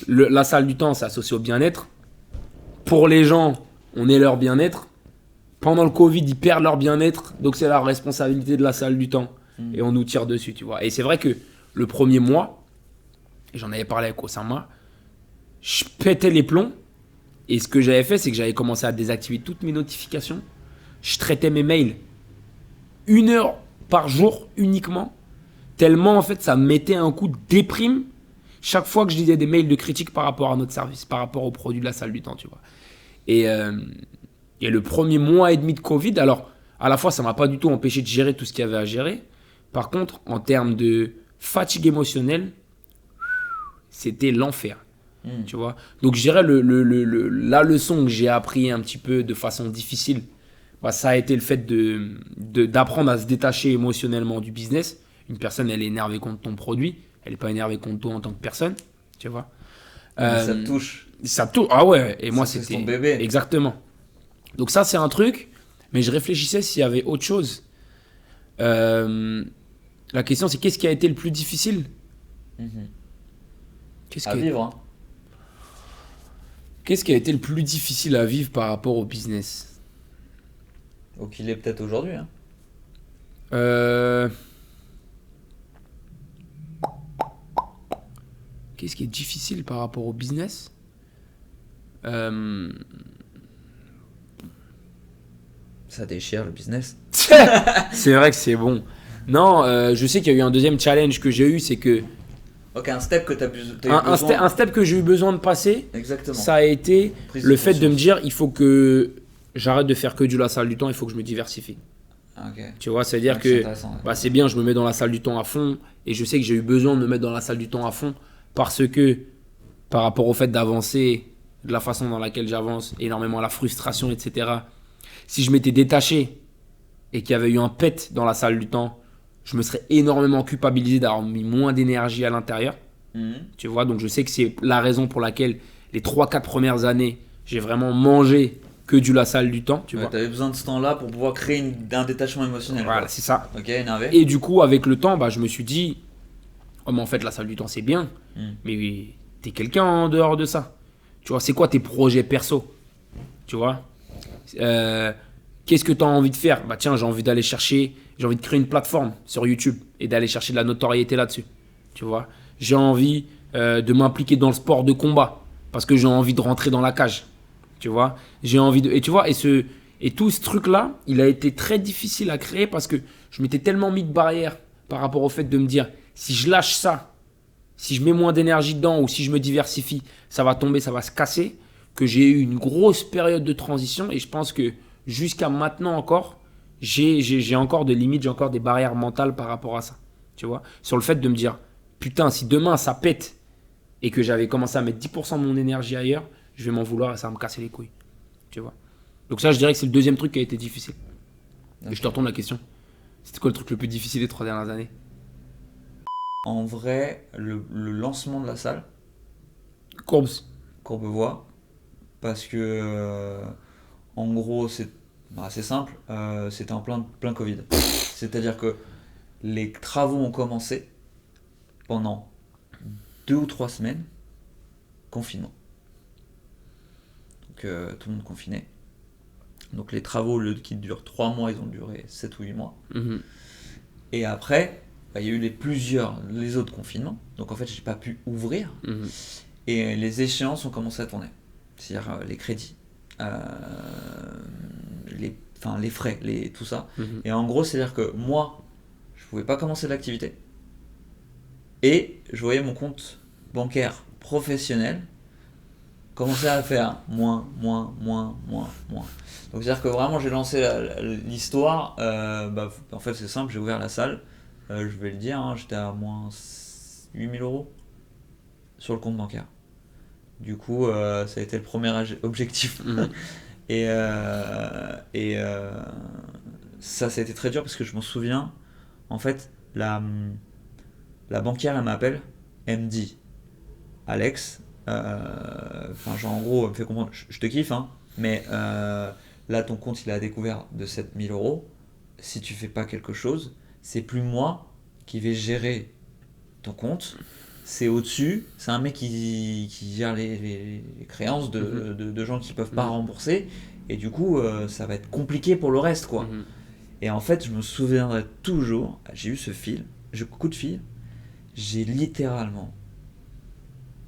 la salle du temps, c'est associé au bien-être. Pour les gens, on est leur bien-être. Pendant le Covid, ils perdent leur bien-être, donc c'est la responsabilité de la salle du temps. Et on nous tire dessus, tu vois. Et c'est vrai que le premier mois, j'en avais parlé avec Osama, je pétais les plombs. Et ce que j'avais fait, c'est que j'avais commencé à désactiver toutes mes notifications. Je traitais mes mails 1 heure par jour uniquement. Tellement, en fait, ça me mettait un coup de déprime chaque fois que je lisais des mails de critique par rapport à notre service, par rapport aux produits de la salle du temps, tu vois. Et le premier mois et demi de Covid, alors, à la fois, ça ne m'a pas du tout empêché de gérer tout ce qu'il y avait à gérer. Par contre, en termes de fatigue émotionnelle, c'était l'enfer. Tu vois. Donc, je dirais la leçon que j'ai appris un petit peu de façon difficile, ça a été le fait d'apprendre à se détacher émotionnellement du business. Une personne, elle est énervée contre ton produit, elle n'est pas énervée contre toi en tant que personne, tu vois. Ça te touche. Ça touche. Ah ouais, et moi, c'était ton bébé. Exactement. Donc ça, c'est un truc, mais je réfléchissais s'il y avait autre chose. La question, c'est qu'est-ce qui a été le plus difficile à vivre, hein. Qu'est-ce qui a été le plus difficile à vivre par rapport au business? Ou qu'il est peut-être aujourd'hui, hein. Qu'est-ce qui est difficile par rapport au business? Ça déchire le business. C'est vrai que c'est bon. Non, je sais qu'il y a eu un deuxième challenge que j'ai eu, c'est que Ok, un step que t'as eu besoin. un step que j'ai eu besoin de passer. Exactement. Ça a été Prise le de fait de me conscience. dire il faut que j'arrête de faire que du la salle du temps, il faut que je me diversifie. Ok. Tu vois, c'est-à-dire Ouais, que c'est intéressant, ouais. c'est bien, je me mets dans la salle du temps à fond et je sais que j'ai eu besoin de me mettre dans la salle du temps à fond parce que par rapport au fait d'avancer de la façon dans laquelle j'avance, énormément la frustration, etc. Si je m'étais détaché et qu'il y avait eu un pet dans la salle du temps, je me serais énormément culpabilisé d'avoir mis moins d'énergie à l'intérieur. Tu vois, donc je sais que c'est la raison pour laquelle les 3-4 premières années, j'ai vraiment mangé que du la salle du temps, tu vois. T'avais besoin de ce temps-là pour pouvoir créer un détachement émotionnel. Voilà, quoi. c'est ça. Ok, énervé. Et du coup, avec le temps, je me suis dit, oh, mais en fait, la salle du temps, c'est bien, mais t'es quelqu'un en dehors de ça. Tu vois, c'est quoi tes projets perso? Tu vois, qu'est-ce que tu as envie de faire? Tiens, j'ai envie de créer une plateforme sur YouTube et d'aller chercher de la notoriété là-dessus. Tu vois, j'ai envie de m'impliquer dans le sport de combat parce que j'ai envie de rentrer dans la cage. Tu vois, j'ai envie de. Et tu vois, et tout ce truc-là, il a été très difficile à créer parce que je m'étais tellement mis de barrières par rapport au fait de me dire si je lâche ça, si je mets moins d'énergie dedans ou si je me diversifie, ça va tomber, ça va se casser, que j'ai eu une grosse période de transition et je pense que jusqu'à maintenant encore, j'ai encore des limites, j'ai encore des barrières mentales par rapport à ça. Tu vois, sur le fait de me dire putain, si demain ça pète et que j'avais commencé à mettre 10% de mon énergie ailleurs, je vais m'en vouloir et ça va me casser les couilles. Tu vois. Donc ça, je dirais que c'est le deuxième truc qui a été difficile. Et je te retourne la question. C'était quoi le truc le plus difficile des 3 dernières années? En vrai, le lancement de la salle, Courbes. Courbevoie, parce que en gros c'est simple, c'était en plein Covid. C'est-à-dire que les travaux ont commencé pendant 2 ou 3 semaines, confinement. Donc tout le monde confiné. Donc les travaux, au lieu qui durent 3 mois, ils ont duré 7 ou 8 mois. Mhm. Et après, il y a eu les autres confinements. Donc en fait, j'ai pas pu ouvrir. Mhm. Et les échéances ont commencé à tourner. C'est-à-dire les crédits, les frais, tout ça. Mhm. Et en gros, c'est-à-dire que moi, je pouvais pas commencer l'activité. Et je voyais mon compte bancaire professionnel commencer à faire moins. Donc c'est-à-dire que vraiment, j'ai lancé l'histoire. En fait, c'est simple, j'ai ouvert la salle. Je vais le dire, hein, j'étais à moins 8 000 € sur le compte bancaire. Du coup, ça a été le premier objectif. Mhm. Et ça a été très dur parce que je m'en souviens. En fait, la banquière, elle m'appelle, elle me dit, Alex, en gros, elle me fait comprendre, je te kiffe, hein, mais là, ton compte, il a découvert de 7 000 €. Si tu fais pas quelque chose, c'est plus moi qui vais gérer ton compte. C'est au-dessus, c'est un mec qui gère les créances de gens qui peuvent pas rembourser. Et du coup, ça va être compliqué pour le reste, quoi. Mhm. Et en fait, je me souviendrai toujours, j'ai eu ce coup de fil, j'ai littéralement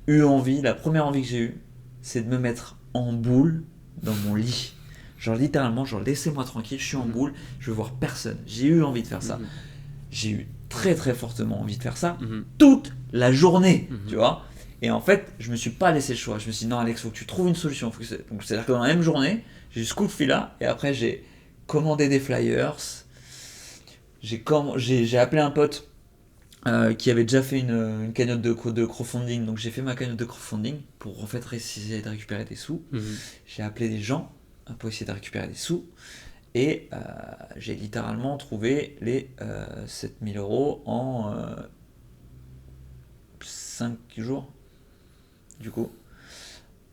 eu envie, la première envie que j'ai eue, c'est de me mettre en boule dans mon lit. Genre littéralement, laissez-moi tranquille, je suis en boule, je veux voir personne. J'ai eu envie de faire ça. J'ai eu très très fortement envie de faire ça toute la journée, tu vois. Et en fait, je me suis pas laissé le choix. Je me suis dit, non Alex, faut que tu trouves une solution. Donc c'est-à-dire que dans la même journée, j'ai eu ce coup de fil là, et après j'ai commandé des flyers, j'ai appelé un pote qui avait déjà fait une cagnotte de crowdfunding. Donc j'ai fait ma cagnotte de crowdfunding pour en fait essayer de récupérer des sous. J'ai appelé des gens pour essayer de récupérer des sous. Et j'ai littéralement trouvé les 7 000 € en 5 jours, du coup,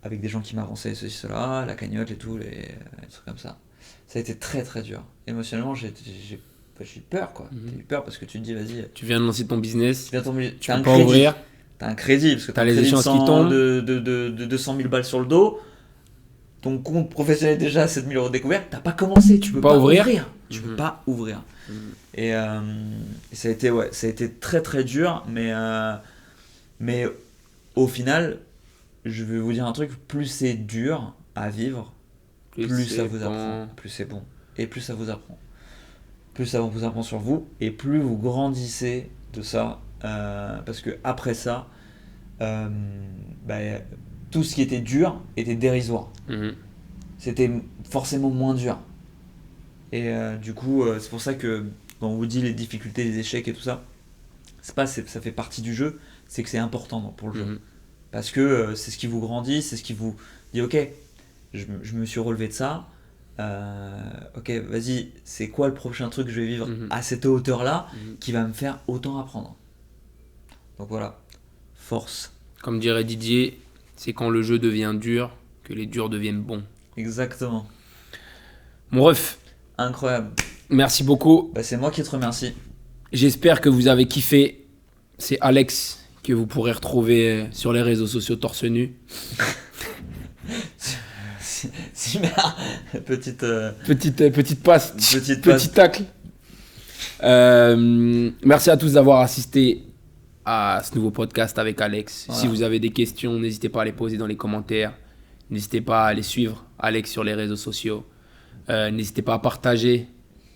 avec des gens qui m'avançaient ceci, cela, la cagnotte et tout, les trucs comme ça. Ça a été très très dur. Émotionnellement, j'ai eu peur, quoi. J'ai eu peur parce que tu te dis, vas-y. Tu viens de lancer ton business, tu peux pas ouvrir. T'as un crédit, parce que t'as les échéances qui tombent. de 200 000 balles sur le dos. Ton compte professionnel déjà 7 000 € découvert, t'as pas commencé, tu peux pas ouvrir. Tu peux pas ouvrir. Et ça a été très très dur, mais au final, je vais vous dire un truc, plus c'est dur à vivre, plus ça vous apprend, plus c'est bon, et plus ça vous apprend. Plus ça vous apprend sur vous, et plus vous grandissez de ça, parce que après ça, tout ce qui était dur était dérisoire. C'était forcément moins dur. Et du coup, c'est pour ça que quand on vous dit les difficultés, les échecs et tout ça, ça fait partie du jeu, c'est que c'est important pour le jeu. Parce que c'est ce qui vous grandit, c'est ce qui vous dit, ok, je me suis relevé de ça, ok, vas-y, c'est quoi le prochain truc que je vais vivre à cette hauteur-là qui va me faire autant apprendre. Donc voilà, force. Comme dirait Didier, c'est quand le jeu devient dur que les durs deviennent bons. Exactement. Mon ref. Incroyable. Merci beaucoup. C'est moi qui te remercie. J'espère que vous avez kiffé. C'est Alex que vous pourrez retrouver sur les réseaux sociaux torse nu. Super. Petite passe. Petit tacle. Merci à tous d'avoir assisté à ce nouveau podcast avec Alex. Voilà. Si vous avez des questions, n'hésitez pas à les poser dans les commentaires. N'hésitez pas à aller suivre Alex sur les réseaux sociaux. N'hésitez pas à partager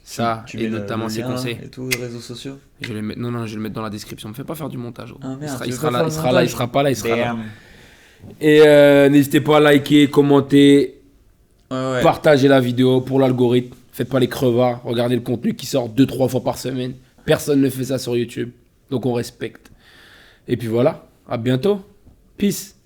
ça et notamment ses conseils. Et tous les réseaux sociaux. Je vais le mettre, non, je vais le mettre dans la description. Ne me fais pas faire du montage. Ah merde, il sera là, il sera pas là, il sera là. Et n'hésitez pas à liker, commenter, partager la vidéo pour l'algorithme. Faites pas les crevards. Regardez le contenu qui sort 2-3 fois par semaine. Personne ne fait ça sur YouTube, donc on respecte. Et puis voilà, à bientôt. Peace.